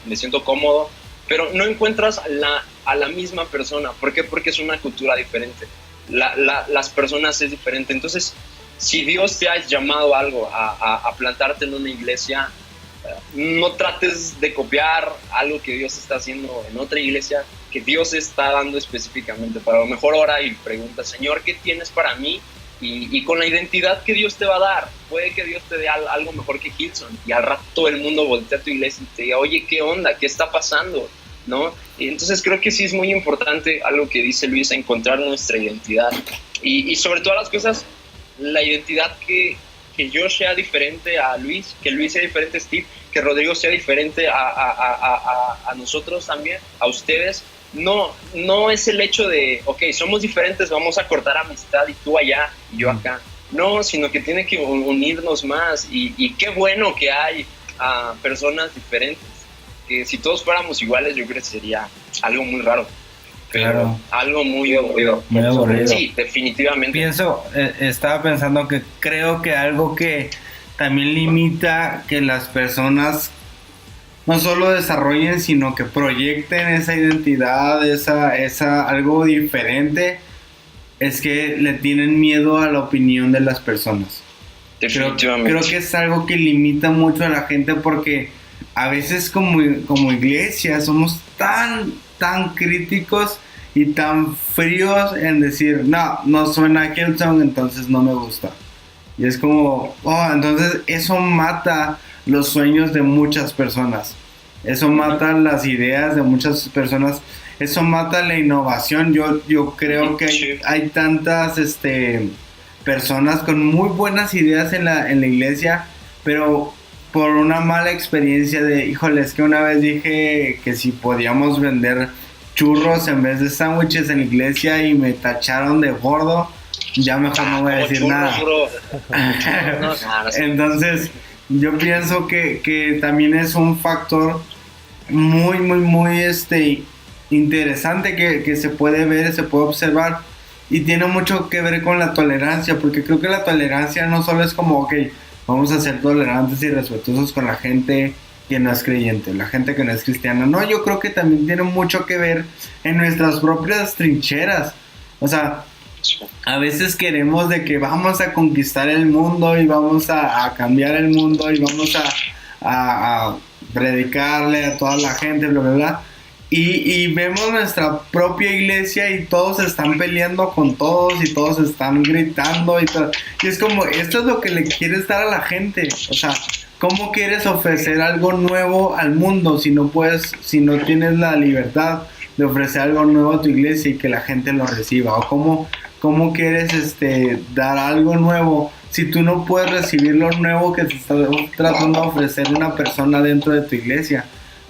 me siento cómodo, pero no encuentras a la misma persona. ¿Por qué? Porque es una cultura diferente, las personas es diferente. Entonces, si Dios te ha llamado algo a plantarte en una iglesia, no trates de copiar algo que Dios está haciendo en otra iglesia, que Dios está dando específicamente. Para lo mejor ora y pregunta, Señor, ¿qué tienes para mí? Y con la identidad que Dios te va a dar, puede que Dios te dé algo mejor que Hilson, y al rato todo el mundo voltea a tu iglesia y te diga, oye, ¿qué onda? ¿Qué está pasando? ¿No? Y entonces creo que sí es muy importante algo que dice Luis, encontrar nuestra identidad, y sobre todas las cosas, la identidad que yo sea diferente a Luis, que Luis sea diferente a Steve, que Rodrigo sea diferente a nosotros también, a ustedes. No es el hecho de, ok, somos diferentes, vamos a cortar amistad y tú allá y yo acá. No, sino que tiene que unirnos más, y qué bueno que hay personas diferentes, que si todos fuéramos iguales yo creo que sería algo muy raro. pero Claro. algo muy aburrido. Muy aburrido. Sí, definitivamente. Estaba pensando que creo que algo que también limita que las personas no solo desarrollen, sino que proyecten esa identidad, algo diferente, es que le tienen miedo a la opinión de las personas. Definitivamente. Creo que es algo que limita mucho a la gente porque a veces como iglesia somos tan críticos y tan fríos en decir, no suena Hillsong, entonces no me gusta. Y es como, entonces eso mata los sueños de muchas personas. Eso mata las ideas de muchas personas. Eso mata la innovación. Yo creo que hay tantas personas con muy buenas ideas en la iglesia, pero por una mala experiencia híjole, es que una vez dije que si podíamos vender churros en vez de sándwiches en la iglesia y me tacharon de gordo, ya mejor no voy a decir nada. Entonces, yo pienso que también es un factor muy interesante que se puede ver, se puede observar, y tiene mucho que ver con la tolerancia, porque creo que la tolerancia no solo es como, ok, vamos a ser tolerantes y respetuosos con la gente que no es creyente, la gente que no es cristiana. No, yo creo que también tiene mucho que ver en nuestras propias trincheras. O sea, a veces queremos de que vamos a conquistar el mundo y vamos a cambiar el mundo y vamos a predicarle a toda la gente, bla, bla, bla. Y vemos nuestra propia iglesia y todos están peleando con todos y todos están gritando y todo. Y es como, esto es lo que le quieres dar a la gente. O sea, ¿cómo quieres ofrecer algo nuevo al mundo si no tienes la libertad de ofrecer algo nuevo a tu iglesia y que la gente lo reciba? ¿O cómo quieres dar algo nuevo si tú no puedes recibir lo nuevo que te está tratando de ofrecer una persona dentro de tu iglesia?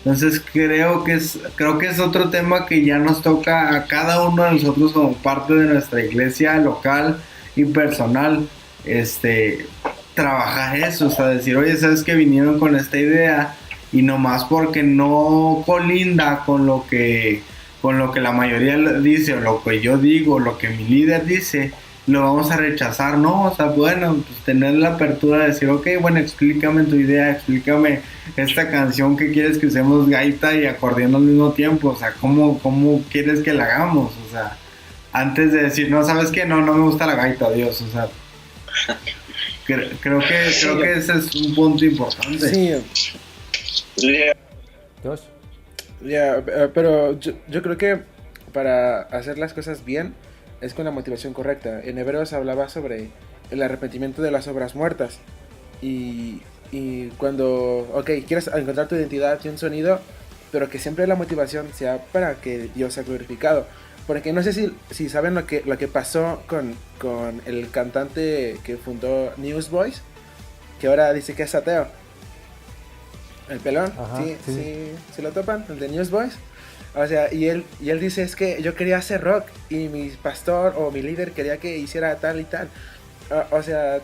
Entonces creo que es otro tema que ya nos toca a cada uno de nosotros como parte de nuestra iglesia local y personal, trabajar eso, o sea, decir, oye, sabes que vinieron con esta idea y nomás porque no colinda con lo que la mayoría dice, o lo que yo digo, lo que mi líder dice, lo vamos a rechazar, ¿no? O sea, bueno, pues tener la apertura de decir, ok, bueno, explícame tu idea, explícame esta canción que quieres que usemos gaita y acordeón al mismo tiempo, o sea, ¿cómo quieres que la hagamos? O sea, antes de decir, no, ¿sabes qué? No me gusta la gaita, Dios, o sea, creo que ese es un punto importante. Sí. Josh. Pero yo creo que para hacer las cosas bien es con la motivación correcta. En Hebreos hablaba sobre el arrepentimiento de las obras muertas. Y cuando, quieres encontrar tu identidad y un sonido, pero que siempre la motivación sea para que Dios sea glorificado. Porque no sé si saben lo que pasó con el cantante que fundó Newsboys, que ahora dice que es ateo. El pelón. Ajá, ¿Sí lo topan? El de Newsboys. O sea, y él dice, es que yo quería hacer rock y mi pastor o mi líder quería que hiciera tal y tal. O sea,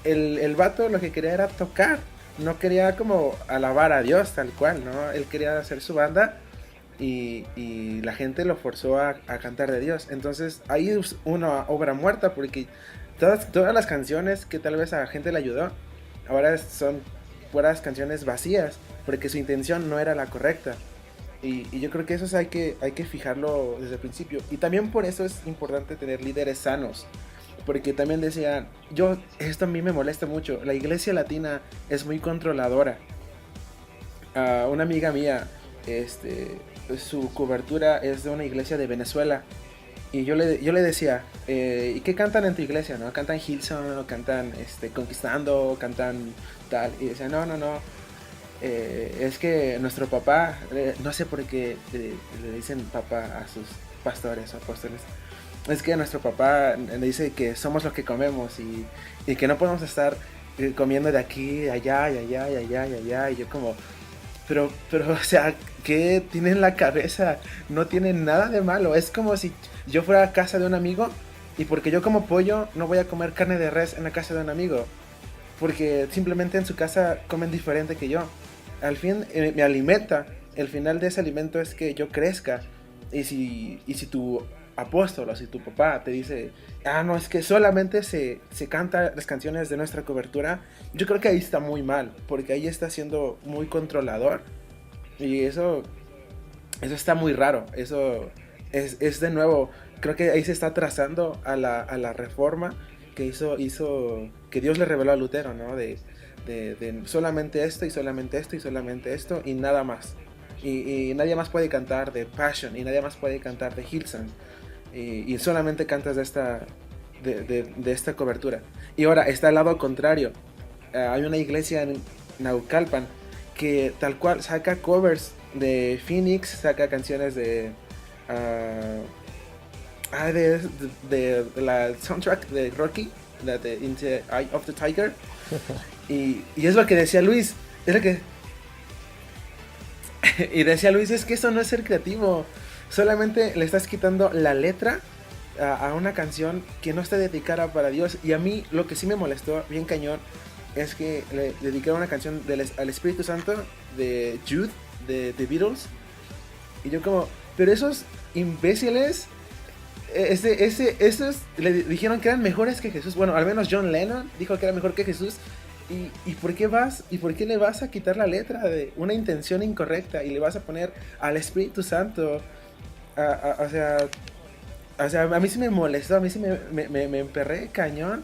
el vato lo que quería era tocar, no quería como alabar a Dios tal cual, ¿no? Él quería hacer su banda y la gente lo forzó a cantar de Dios. Entonces ahí es una obra muerta, porque todas las canciones que tal vez a la gente le ayudó, ahora son puras canciones vacías, porque su intención no era la correcta. Y yo creo que eso hay que fijarlo desde el principio. Y también por eso es importante tener líderes sanos. Porque también decían, esto a mí me molesta mucho, la iglesia latina es muy controladora. Una amiga mía, su cobertura es de una iglesia de Venezuela. Y yo le decía, ¿y qué cantan en tu iglesia? ¿No? ¿Cantan Hillsong? ¿O cantan Conquistando? ¿O cantan tal? Y decía, no. Es que nuestro papá, no sé por qué le dicen papá a sus pastores o apóstoles. Es que nuestro papá le dice que somos lo que comemos y que no podemos estar comiendo de aquí, allá, y allá, y allá, y allá. Y yo como, pero, o sea, ¿qué tiene en la cabeza? No tiene nada de malo. Es como si yo fuera a casa de un amigo y porque yo como pollo no voy a comer carne de res en la casa de un amigo. Porque simplemente en su casa comen diferente que yo. Al fin me alimenta. El final de ese alimento es que yo crezca y si tu apóstol o si tu papá te dice, no, es que solamente se canta las canciones de nuestra cobertura, yo creo que ahí está muy mal, porque ahí está siendo muy controlador, y eso está muy raro. Eso es de nuevo, creo que ahí se está trazando a la reforma que hizo que Dios le reveló a Lutero, ¿no? De solamente esto y solamente esto y solamente esto y nada más. Y nadie más puede cantar de Passion, y nadie más puede cantar de Hillsong, y solamente cantas de esta cobertura. Y ahora está al lado contrario. Hay una iglesia en Naucalpan que tal cual saca covers de Phoenix, saca canciones de la soundtrack de Rocky, de Into the Eye of the Tiger. Y es lo que decía Luis, y decía Luis, es que eso no es ser creativo, solamente le estás quitando la letra a una canción que no está dedicada para Dios. Y a mí lo que sí me molestó bien cañón es que le dedicaron una canción al Espíritu Santo de Jude de The Beatles, y yo como, pero esos imbéciles, esos le dijeron que eran mejores que Jesús. Bueno, al menos John Lennon dijo que era mejor que Jesús. ¿Y por qué le vas a quitar la letra de una intención incorrecta y le vas a poner al Espíritu Santo? O sea, a mí sí me molestó, a mí sí me emperré cañón,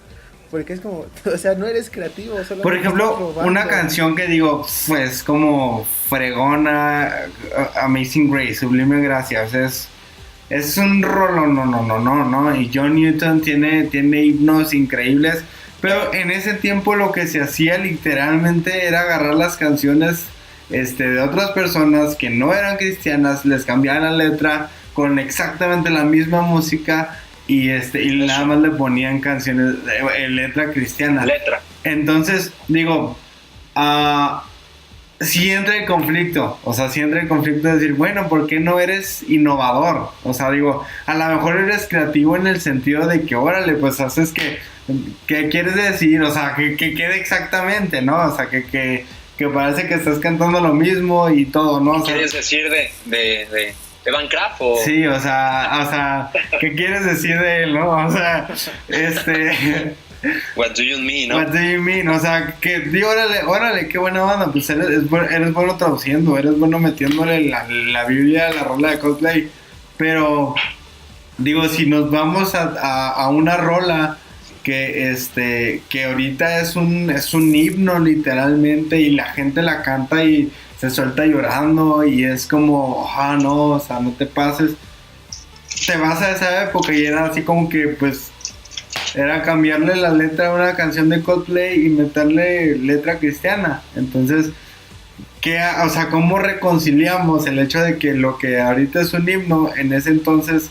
porque es como, o sea, no eres creativo. Por ejemplo, una canción que digo, pues como fregona, Amazing Grace, Sublime Gracias, es un rolo, no, y John Newton tiene himnos increíbles. Pero en ese tiempo lo que se hacía literalmente era agarrar las canciones de otras personas que no eran cristianas, les cambiaban la letra con exactamente la misma música y nada más le ponían canciones, letra cristiana. Entonces, digo, sí entra el conflicto, de decir, bueno, ¿por qué no eres innovador? O sea, digo, a lo mejor eres creativo en el sentido de que, órale, pues haces ¿qué quieres decir? O sea, que quede exactamente, ¿no? O sea, que parece que estás cantando lo mismo y todo, ¿no? ¿Qué quieres decir de Minecraft o...? Sí, o sea, ¿qué quieres decir de él, no? O sea, What do you mean, no? What do you mean? O sea, que digo, órale, qué buena banda, pues eres bueno traduciendo, eres bueno metiéndole la Biblia a la rola de Coldplay, pero digo, si nos vamos a una rola que ahorita es un himno literalmente, y la gente la canta y se suelta llorando, y es como, no, o sea, no te pases, te vas a esa época y era así como que, pues, era cambiarle la letra a una canción de Coldplay y meterle letra cristiana. Entonces, o sea, ¿cómo reconciliamos el hecho de que lo que ahorita es un himno, en ese entonces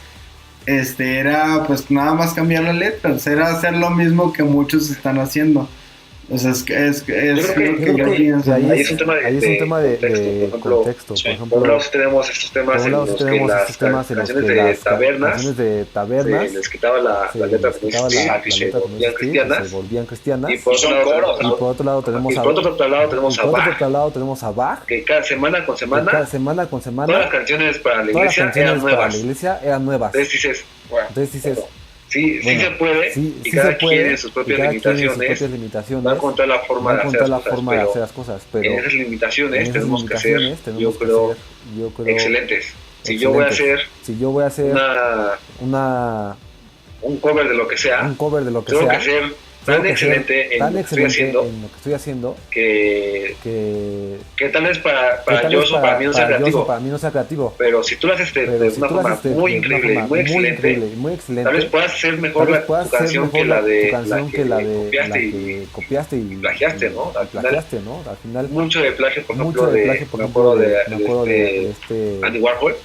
era pues nada más cambiar la letra, o sea, era hacer lo mismo que muchos están haciendo? O sea, es yo creo que ahí es un tema de contexto. Por ejemplo, por un lado tenemos estos temas en los que las canciones de tabernas se les quitaba la letra se volvían cristianas, y por otro lado tenemos a Bach, que cada semana con semana todas las canciones para la iglesia eran nuevas. Entonces dices, sí se puede, y cada quien tiene sus propias limitaciones, va a encontrar la forma de hacer las cosas, pero en esas limitaciones tenemos que ser, yo creo, excelentes. Si yo voy a hacer un cover de lo que sea, tengo que ser tan excelente en lo que estoy haciendo que tal vez para Dios o para mí no sea creativo, pero si tú lo haces de una forma muy increíble y muy excelente, tal vez puedas hacer mejor tu canción que la de copiaste y plagiaste, ¿no? Al final mucho de plagio, por ejemplo, me acuerdo de Andy Warhol.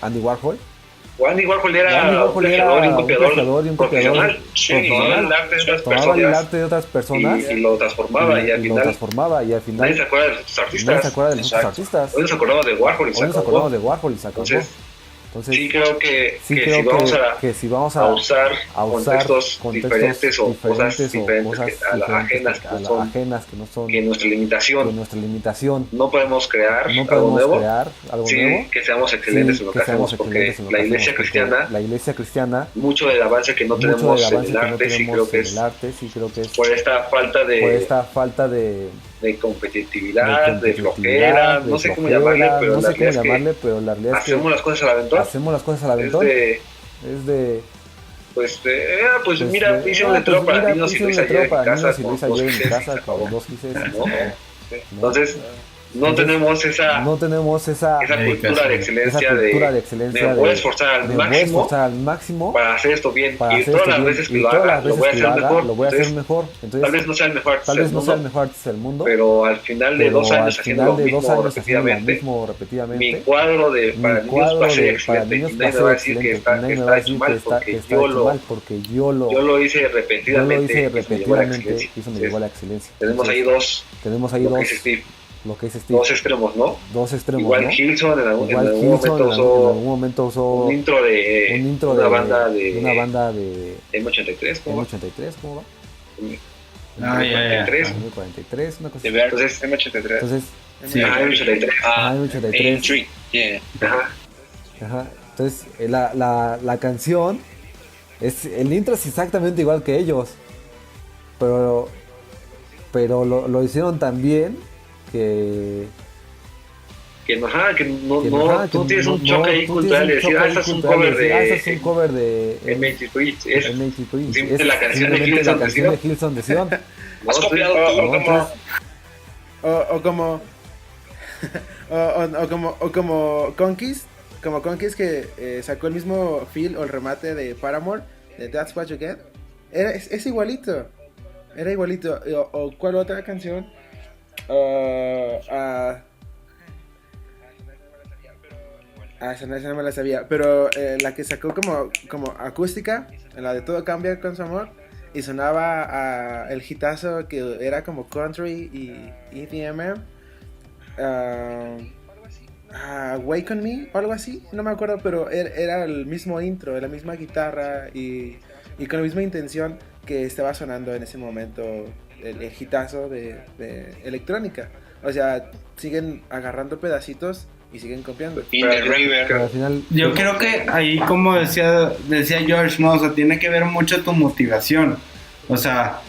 Andy Warhol era un plagiador y un copiador profesional. Tomaba el arte de otras personas y lo transformaba, y al final nadie se acuerda de los otros artistas. Hoy nos acordamos de Warhol y se acabó. Entonces, sí creo que si vamos a usar contextos diferentes o cosas diferentes ajenas que no son que nuestra limitación no podemos crear algo nuevo, que seamos excelentes en lo que hacemos, porque la iglesia cristiana, mucho del avance que no tenemos en el arte, sí creo que es por esta falta de competitividad, de flojera, no sé cómo llamarle, pero la realidad es que hacemos las cosas al aventón. Pues mira, hice un letrero para niños y Luis ayer en casa con 2 gises. Entonces, no tenemos esa cultura de excelencia de me voy a esforzar al máximo para hacer esto bien, y todas las veces que lo haga lo voy a hacer mejor. Entonces, tal vez no sea el mejor artista del mundo, pero al final de 2 años haciendo lo mismo repetidamente, mi cuadro para niños va a ser excelente, y nadie me va a decir que está hecho mal, porque yo lo hice repetidamente y eso me llevó a la excelencia. Tenemos ahí dos, lo que dice Steve. Dos extremos, ¿no? Igual, ¿no? Hilson en algún momento usó un intro de una banda de M83, ¿cómo va? M43, una cosa. Entonces, M83. M83. Ajá. Entonces, la canción el intro es exactamente igual que ellos. Pero lo hicieron tan bien que tú tienes un choque ahí cultural de decir, ese es un cover de M83, la canción de Hillsong de Sion. ¿Has copiado tú? O como Conquist, que sacó el mismo feel o el remate de Paramore, de That's What You Get. Es igualito. Era igualito. ¿O cuál otra canción? Esa no me la sabía. Pero la que sacó como acústica, la de Todo Cambia con Su Amor, y sonaba el hitazo que era como country y EDM, Wake on Me o algo así, no me acuerdo, pero era el mismo intro, la misma guitarra y con la misma intención que estaba sonando en ese momento el hitazo de electrónica. O sea, siguen agarrando pedacitos y siguen copiando. Pero al final, yo creo que ahí, como decía George, no, o sea, tiene que ver mucho tu motivación. O sea,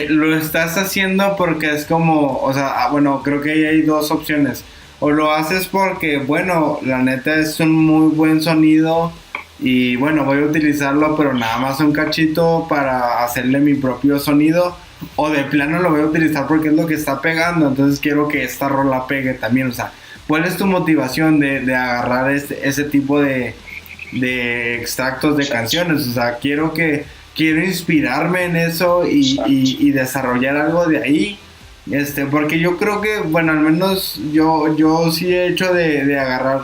lo estás haciendo porque es como, o sea, bueno, creo que ahí hay 2 opciones. O lo haces porque, bueno, la neta es un muy buen sonido y bueno, voy a utilizarlo, pero nada más un cachito para hacerle mi propio sonido. O de plano lo voy a utilizar porque es lo que está pegando, entonces quiero que esta rola pegue también. O sea, ¿cuál es tu motivación de agarrar ese tipo de extractos de canciones? O sea, quiero inspirarme en eso y desarrollar algo de ahí. Porque yo creo que, bueno, al menos yo sí he hecho de agarrar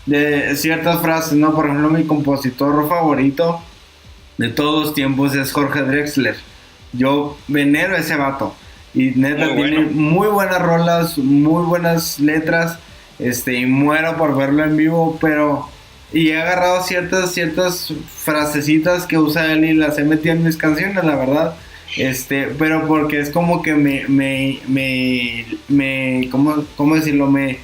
de ciertas frases, ¿no? Por ejemplo, mi compositor favorito de todos los tiempos es Jorge Drexler. Yo venero a ese vato y neta tiene muy buenas rolas, muy buenas letras, y muero por verlo en vivo, y he agarrado ciertas frasecitas que usa él y las he metido en mis canciones, la verdad, pero porque es como que ¿cómo decirlo? Me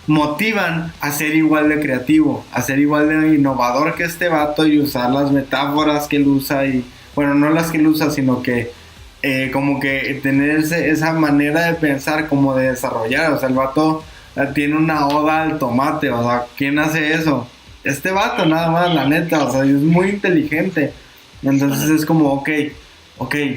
motivan a ser igual de creativo, a ser igual de innovador que este vato y usar las metáforas que él usa y, bueno, no las que él usa, sino que como que tener esa manera de pensar, como de desarrollar. O sea, el vato tiene una oda al tomate. O sea, ¿quién hace eso? Este vato, nada más, la neta. O sea, es muy inteligente. Entonces es como, ok,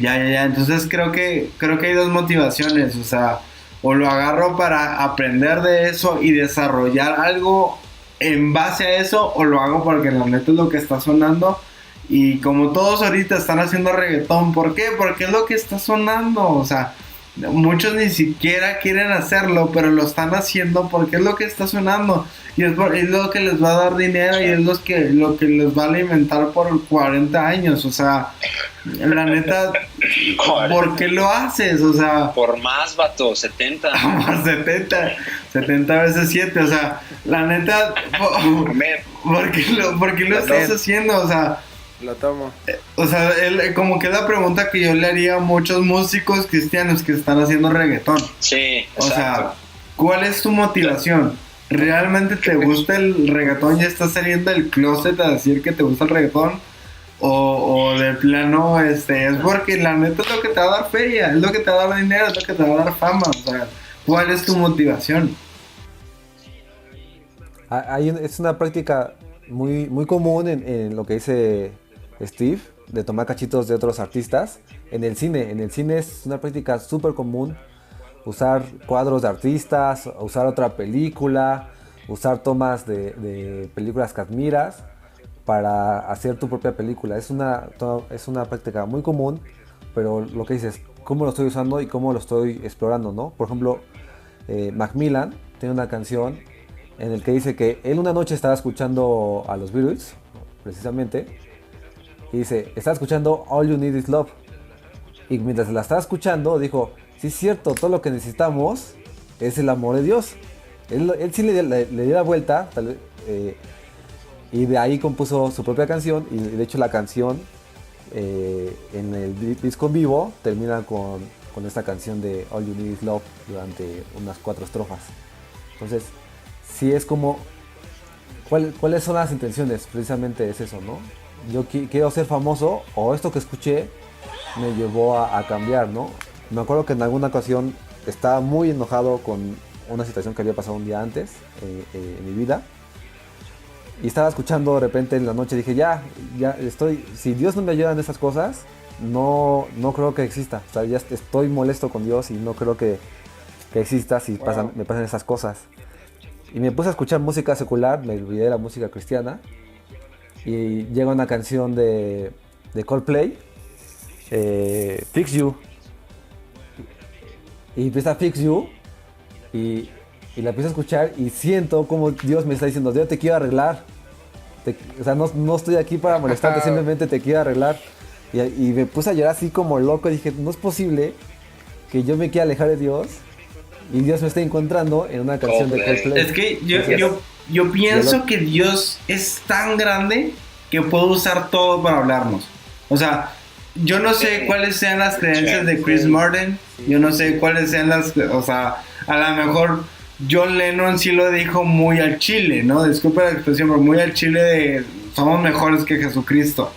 ya. Entonces creo que hay 2 motivaciones. O sea, o lo agarro para aprender de eso y desarrollar algo en base a eso, o lo hago porque la neta es lo que está sonando. Y como todos ahorita están haciendo reggaetón, ¿por qué? Porque es lo que está sonando. O sea, muchos ni siquiera quieren hacerlo, pero lo están haciendo porque es lo que está sonando y es lo que les va a dar dinero y es lo que les va a alimentar por 40 años. O sea, la neta, ¿por qué lo haces? O sea, por más, vato, 70. Por 70 veces 7, o sea, la neta, ¿por qué lo estás haciendo? O sea, lo tomo. O sea, como que es la pregunta que yo le haría a muchos músicos cristianos que están haciendo reggaetón. Sí, exacto. O sea, ¿cuál es tu motivación? ¿Realmente te gusta el reggaetón? ¿Ya estás saliendo del closet a decir que te gusta el reggaetón? O de plano, es porque la neta es lo que te va a dar feria, es lo que te va a dar dinero, es lo que te va a dar fama. O sea, ¿cuál es tu motivación? Es una práctica muy, muy común en lo que dice Steve, de tomar cachitos de otros artistas. En el cine es una práctica súper común usar cuadros de artistas, usar otra película, usar tomas de películas que admiras para hacer tu propia película. Es una práctica muy común, pero lo que dices, cómo lo estoy usando y cómo lo estoy explorando, ¿no? Por ejemplo, Macmillan tiene una canción en el que dice que él una noche estaba escuchando a los Beatles, precisamente, y dice, estaba escuchando All You Need Is Love, y mientras la estaba escuchando dijo, sí es cierto, todo lo que necesitamos es el amor de Dios. Él sí le dio la vuelta, tal vez, y de ahí compuso su propia canción, y de hecho la canción en el disco en vivo termina con esta canción de All You Need Is Love durante unas 4 estrofas. Entonces, sí es como, ¿cuáles son las intenciones? Precisamente es eso, ¿no? Yo quiero ser famoso, o esto que escuché me llevó a cambiar, ¿no? Me acuerdo que en alguna ocasión estaba muy enojado con una situación que había pasado un día antes en mi vida, y estaba escuchando de repente en la noche, dije, ya estoy, si Dios no me ayuda en esas cosas, no creo que exista. O sea, ya estoy molesto con Dios y no creo que exista si me pasan esas cosas. Y me puse a escuchar música secular, me olvidé de la música cristiana, y llega una canción de Coldplay, Fix You, y empieza Fix You, y la empiezo a escuchar y siento como Dios me está diciendo, Dios, te quiero arreglar, o sea, no estoy aquí para molestarte, simplemente te quiero arreglar. Y me puse a llorar así como loco, dije, no es posible que yo me quiera alejar de Dios y Dios me está encontrando en una canción de Coldplay. Es que yo pienso que Dios es tan grande que puede usar todo para hablarnos. O sea, yo no sé cuáles sean las creencias de Chris Martin, yo no sé cuáles sean o sea, a lo mejor John Lennon sí lo dijo muy al chile, ¿no? Disculpa la expresión, pero muy al chile de somos mejores que Jesucristo.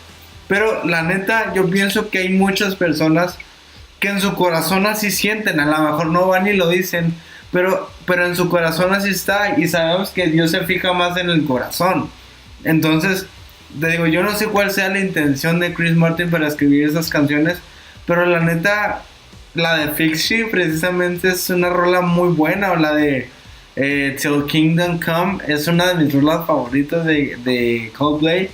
Pero la neta, yo pienso que hay muchas personas que en su corazón así sienten, a lo mejor no van y lo dicen, pero en su corazón así está, y sabemos que Dios se fija más en el corazón. Entonces, te digo, yo no sé cuál sea la intención de Chris Martin para escribir esas canciones, pero la neta, la de Fix You precisamente es una rola muy buena, o la de Till Kingdom Come es una de mis rolas favoritas de Coldplay,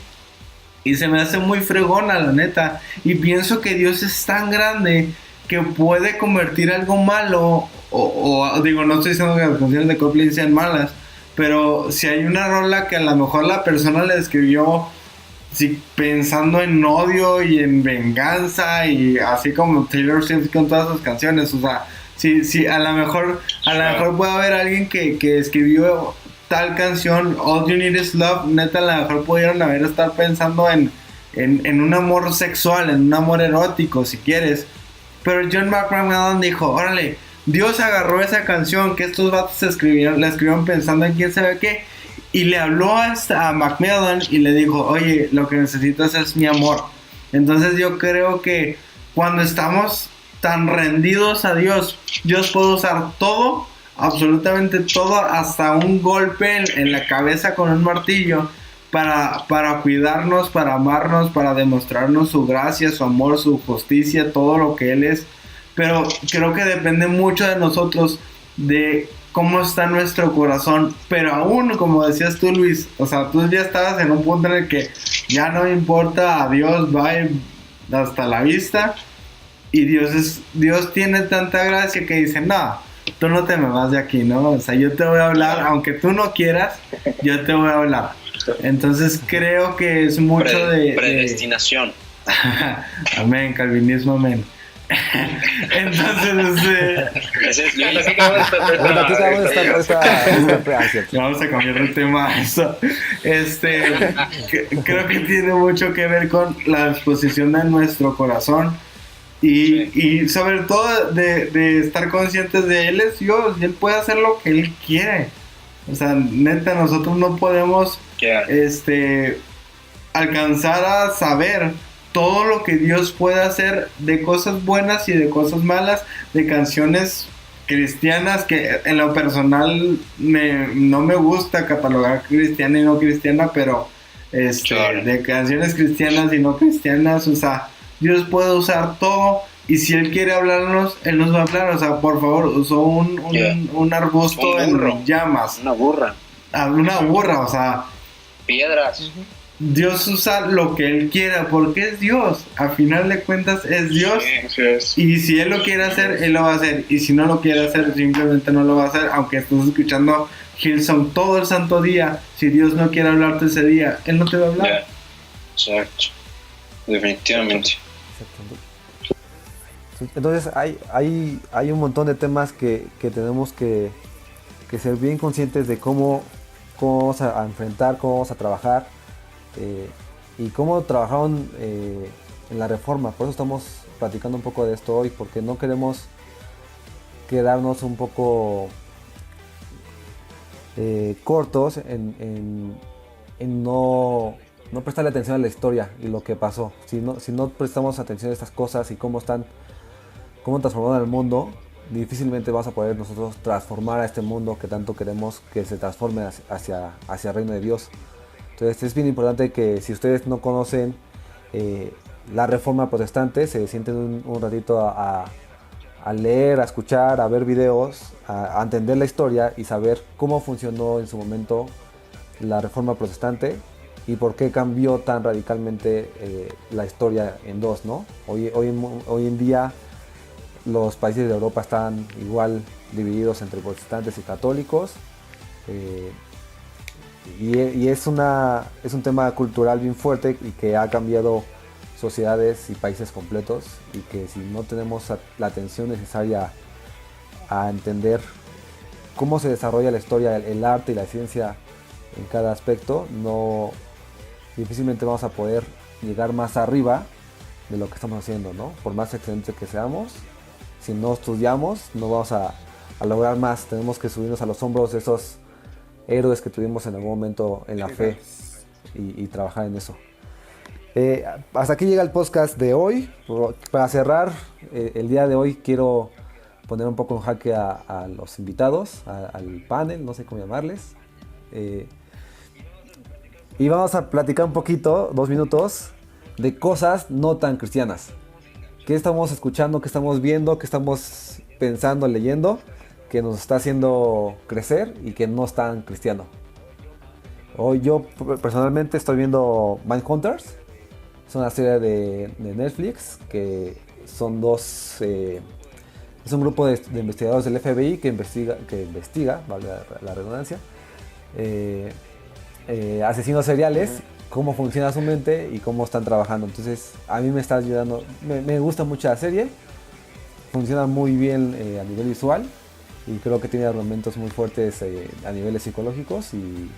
y se me hace muy fregona, la neta, y pienso que Dios es tan grande que puede convertir algo malo, o digo, no estoy diciendo que las canciones de Coldplay sean malas, pero si hay una rola que a lo mejor la persona le escribió pensando en odio y en venganza, y así como Taylor Swift con todas sus canciones, o sea, si a lo mejor puede haber alguien que escribió tal canción, All You Need Is Love, neta, a lo mejor pudieron estar pensando en un amor sexual, en un amor erótico, si quieres. Pero John McMillan dijo, órale, Dios agarró esa canción que estos vatos la escribieron pensando en quién sabe qué, y le habló a Macmillan y le dijo, oye, lo que necesitas es mi amor. Entonces yo creo que cuando estamos tan rendidos a Dios, Dios puede usar todo, absolutamente todo, hasta un golpe en la cabeza con un martillo, para cuidarnos, para amarnos, para demostrarnos su gracia, su amor, su justicia, todo lo que Él es. Pero creo que depende mucho de nosotros, de cómo está nuestro corazón. Pero aún, como decías tú, Luis, o sea, tú ya estabas en un punto en el que ya no importa, adiós, bye, hasta la vista. y Dios tiene tanta gracia que dice, no, tú no te me vas de aquí, ¿no? O sea, yo te voy a hablar, aunque tú no quieras, yo te voy a hablar. Entonces creo que es mucho de predestinación. Amén, calvinismo, amén. Entonces, vamos a cambiar de tema. Creo que tiene mucho que ver con la disposición de nuestro corazón y sobre todo de estar conscientes de Él es Dios y Él puede hacer lo que Él quiere. O sea, neta, nosotros no podemos alcanzar a saber todo lo que Dios puede hacer de cosas buenas y de cosas malas, de canciones cristianas que en lo personal no me gusta catalogar cristiana y no cristiana, pero de canciones cristianas y no cristianas, o sea, Dios puede usar todo y si Él quiere hablarnos, Él nos va a hablar. O sea, por favor, usó un arbusto en llamas. Una burra, o sea, piedras. Dios usa lo que Él quiera porque es Dios, a final de cuentas es Dios, y si Él lo quiere hacer, Él lo va a hacer, y si no lo quiere hacer, simplemente no lo va a hacer, aunque estés escuchando Hillsong todo el santo día. Si Dios no quiere hablarte ese día, Él no te va a hablar. Exacto, definitivamente. Entonces hay un montón de temas que tenemos que ser bien conscientes de cómo vamos a enfrentar, cómo vamos a trabajar. Y cómo trabajaron en la reforma. Por eso estamos platicando un poco de esto hoy, porque no queremos quedarnos un poco cortos en no prestarle atención a la historia y lo que pasó. Si no prestamos atención a estas cosas y cómo transformaron el mundo, difícilmente vas a poder nosotros transformar a este mundo que tanto queremos que se transforme hacia el reino de Dios. Entonces es bien importante que si ustedes no conocen la Reforma Protestante, se sienten un ratito a leer, a escuchar, a ver videos, a entender la historia y saber cómo funcionó en su momento la Reforma Protestante y por qué cambió tan radicalmente la historia en dos, ¿no? Hoy en día los países de Europa están igual divididos entre protestantes y católicos. Y es un tema cultural bien fuerte y que ha cambiado sociedades y países completos, y que si no tenemos la atención necesaria a entender cómo se desarrolla la historia, el arte y la ciencia en cada aspecto, difícilmente vamos a poder llegar más arriba de lo que estamos haciendo, ¿no? Por más excelentes que seamos, si no estudiamos no vamos a lograr más. Tenemos que subirnos a los hombros de esos héroes que tuvimos en algún momento en la fe y trabajar en eso. Hasta aquí llega el podcast de hoy. Para cerrar el día de hoy quiero poner un poco en jaque a los invitados, al panel, no sé cómo llamarles, y vamos a platicar un poquito, 2 minutos, de cosas no tan cristianas. ¿Qué estamos escuchando, qué estamos viendo, qué estamos pensando, leyendo, que nos está haciendo crecer y que no es tan cristiano? Hoy yo personalmente estoy viendo Mindhunters. Es una serie de Netflix que son es un grupo de investigadores del FBI que investiga, vale la redundancia, asesinos seriales, cómo funciona su mente y cómo están trabajando. Entonces a mí me está ayudando, me gusta mucho la serie, funciona muy bien a nivel visual. Y creo que tiene argumentos muy fuertes a niveles psicológicos y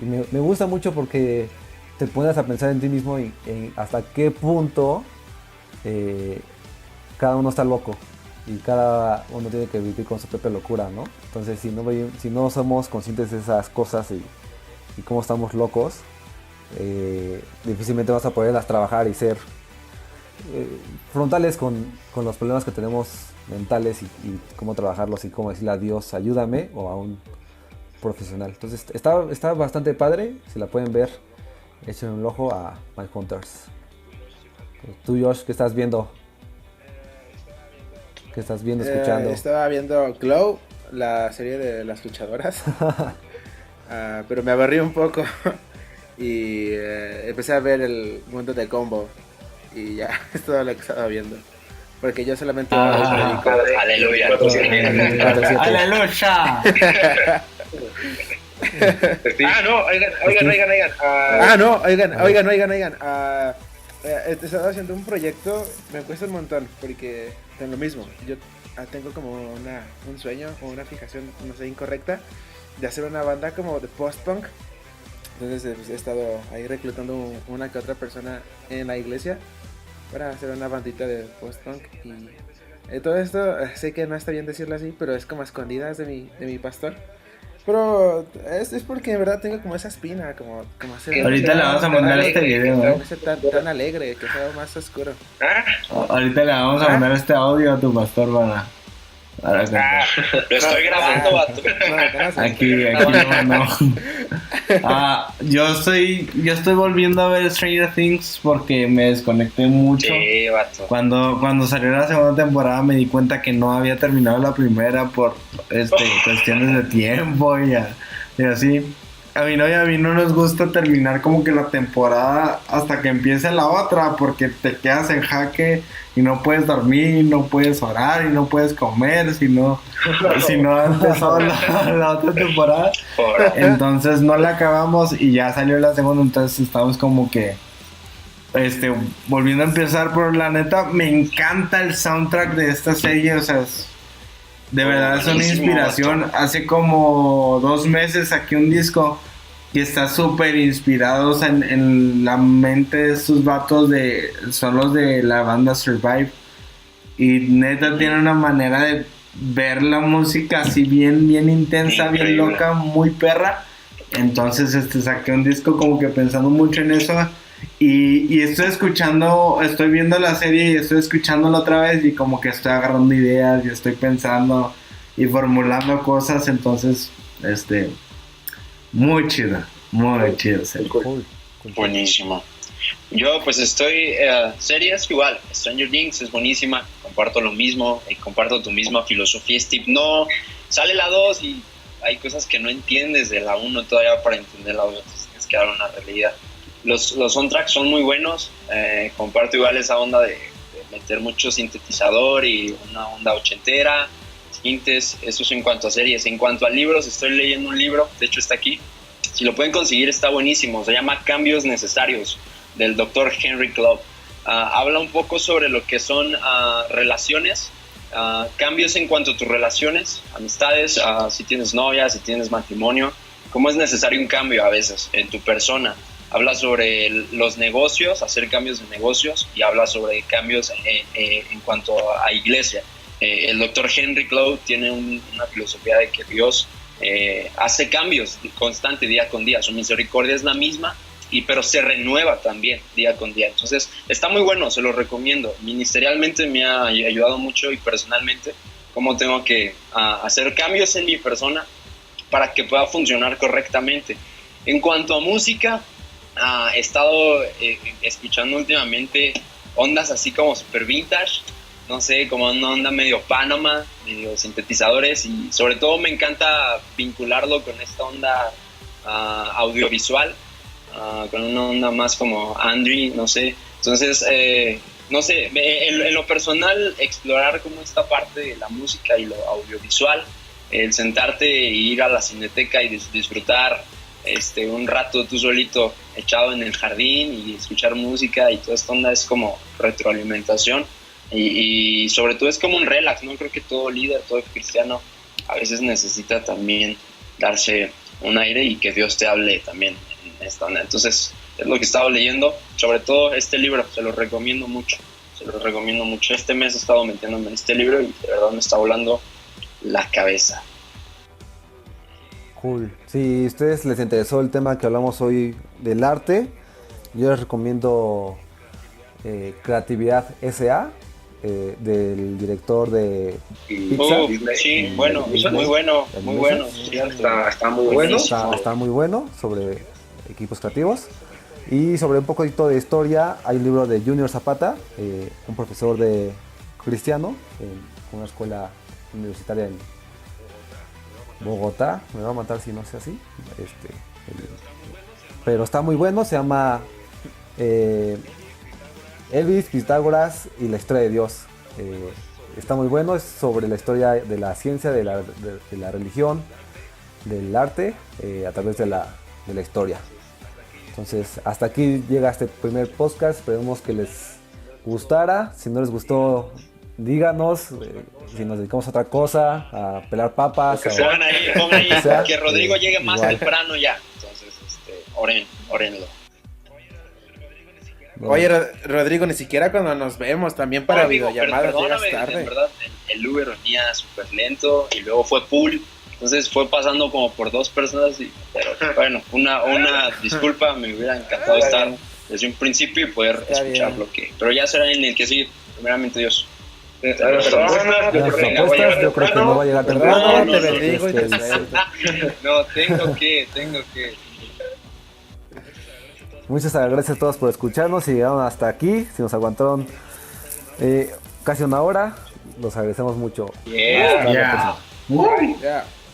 me gusta mucho porque te pones a pensar en ti mismo y hasta qué punto cada uno está loco y cada uno tiene que vivir con su propia locura, ¿no? Entonces si no somos conscientes de esas cosas y cómo estamos locos, difícilmente vas a poderlas trabajar y ser frontales con los problemas que tenemos mentales y cómo trabajarlos y cómo decirle a Dios ayúdame, o a un profesional. Entonces está bastante padre. Si la pueden ver, echen un ojo a Mindhunters. Tú, Josh, ¿qué estás viendo? ¿Qué estás viendo, escuchando? Estaba viendo Glow, la serie de las luchadoras. Pero me aburrí un poco y empecé a ver el mundo de Combo y ya es todo lo que estaba viendo. porque yo solamente aleluya. Aleluya. Oigan. Estaba haciendo un proyecto, me cuesta un montón, porque es lo mismo. Yo tengo como un sueño o una fijación, no sé, incorrecta, de hacer una banda como de post-punk. Entonces he estado ahí reclutando una que otra persona en la iglesia para hacer una bandita de post-punk. Y todo esto, sé que no está bien decirlo así, pero es como a escondidas de mi pastor. Pero es porque en verdad tengo como esa espina, como hacer... Ahorita le vamos a mandar este video, ¿no? Tan alegre, que sea más oscuro. Ahorita le vamos a mandar este audio a tu pastor para cantar. Lo estoy grabando, vato. Aquí no. Yo estoy volviendo a ver Stranger Things porque me desconecté mucho. Sí, vato. Cuando salió la segunda temporada me di cuenta que no había terminado la primera por cuestiones de tiempo y así. A mi novia y a mí no nos gusta terminar como que la temporada hasta que empiece la otra, porque te quedas en jaque y no puedes dormir, no puedes orar y no puedes comer si no ha empezado la otra temporada. Entonces no la acabamos y ya salió la segunda, entonces estamos como que volviendo a empezar. Pero la neta me encanta el soundtrack de esta serie, o sea, de verdad es una inspiración. Hace como 2 meses saqué un disco y está súper inspirado, o sea, en la mente de estos vatos son los de la banda Survive. Y neta tiene una manera de ver la música así bien intensa, increíble, bien loca, muy perra. Entonces saqué un disco como que pensando mucho en eso. Y estoy viendo la serie y estoy escuchándola otra vez y como que estoy agarrando ideas y estoy pensando y formulando cosas. Entonces, muy chido, cool. Buenísimo. Yo pues estoy, series igual, Stranger Things es buenísima, comparto lo mismo, comparto tu misma filosofía, Steve. No, sale la 2 y hay cosas que no entiendes de la 1 todavía para entender la 2, tienes que dar una realidad. Los soundtracks son muy buenos, comparto igual esa onda de meter mucho sintetizador y una onda ochentera, sintes, eso es en cuanto a series. En cuanto a libros, estoy leyendo un libro, de hecho está aquí, si lo pueden conseguir está buenísimo, se llama Cambios Necesarios, del Dr. Henry Cloud. Habla un poco sobre lo que son relaciones, cambios en cuanto a tus relaciones, amistades, si tienes novia, si tienes matrimonio, cómo es necesario un cambio a veces en tu persona. Habla sobre los negocios, hacer cambios de negocios, y habla sobre cambios en cuanto a iglesia. El Dr. Henry Cloud tiene una filosofía de que Dios hace cambios constante día con día, su misericordia es la misma, pero se renueva también día con día. Entonces está muy bueno, se lo recomiendo. Ministerialmente me ha ayudado mucho, y personalmente cómo tengo que hacer cambios en mi persona para que pueda funcionar correctamente. En cuanto a música, he estado escuchando últimamente ondas así como super vintage, no sé, como una onda medio Panama, medio sintetizadores, y sobre todo me encanta vincularlo con esta onda audiovisual, con una onda más como Andri, no sé. Entonces, no sé, en lo personal, explorar como esta parte de la música y lo audiovisual, el sentarte e ir a la cineteca y disfrutar un rato tú solito echado en el jardín y escuchar música y toda esta onda es como retroalimentación y sobre todo es como un relax, ¿no? Creo que todo líder, todo cristiano a veces necesita también darse un aire y que Dios te hable también en esta onda. Entonces es lo que he estado leyendo, sobre todo este libro, se lo recomiendo mucho. Este mes he estado metiéndome en este libro y de verdad me está volando la cabeza. Cool. Si a ustedes les interesó el tema que hablamos hoy del arte, yo les recomiendo Creatividad S.A. Del director de Pixar. Sí, bueno, muy bueno. Está muy bueno. Está muy bueno sobre equipos creativos. Y sobre un poquito de historia, hay un libro de Junior Zapata, un profesor de cristiano en una escuela universitaria en Bogotá. Me va a matar si no sea así. Pero está muy bueno, se llama Elvis, Pitágoras y la historia de Dios. Está muy bueno, es sobre la historia de la ciencia, de la religión, del arte, a través de la historia. Entonces, hasta aquí llega este primer podcast. Esperemos que les gustara. Si no les gustó, díganos. Si nos dedicamos a otra cosa, a pelar papas. Pongan ahí que Rodrigo llegue más temprano ya. Entonces, órenlo. Oye, Rodrigo, ni siquiera cuando nos vemos, también para videollamadas llegas tarde. En verdad, el Uber venía súper lento y luego fue pool. Entonces fue pasando como por 2 personas, pero bueno, una disculpa, me hubiera encantado estar desde un principio y poder escuchar lo que... Pero ya será en el que sí, primeramente Dios. Yo creo que no va a llegar temprano. No, te bendigo y te No, tengo que. Muchas gracias a todos por escucharnos. Si llegaron hasta aquí, si nos aguantaron casi una hora, los agradecemos mucho. Yeah. Yeah.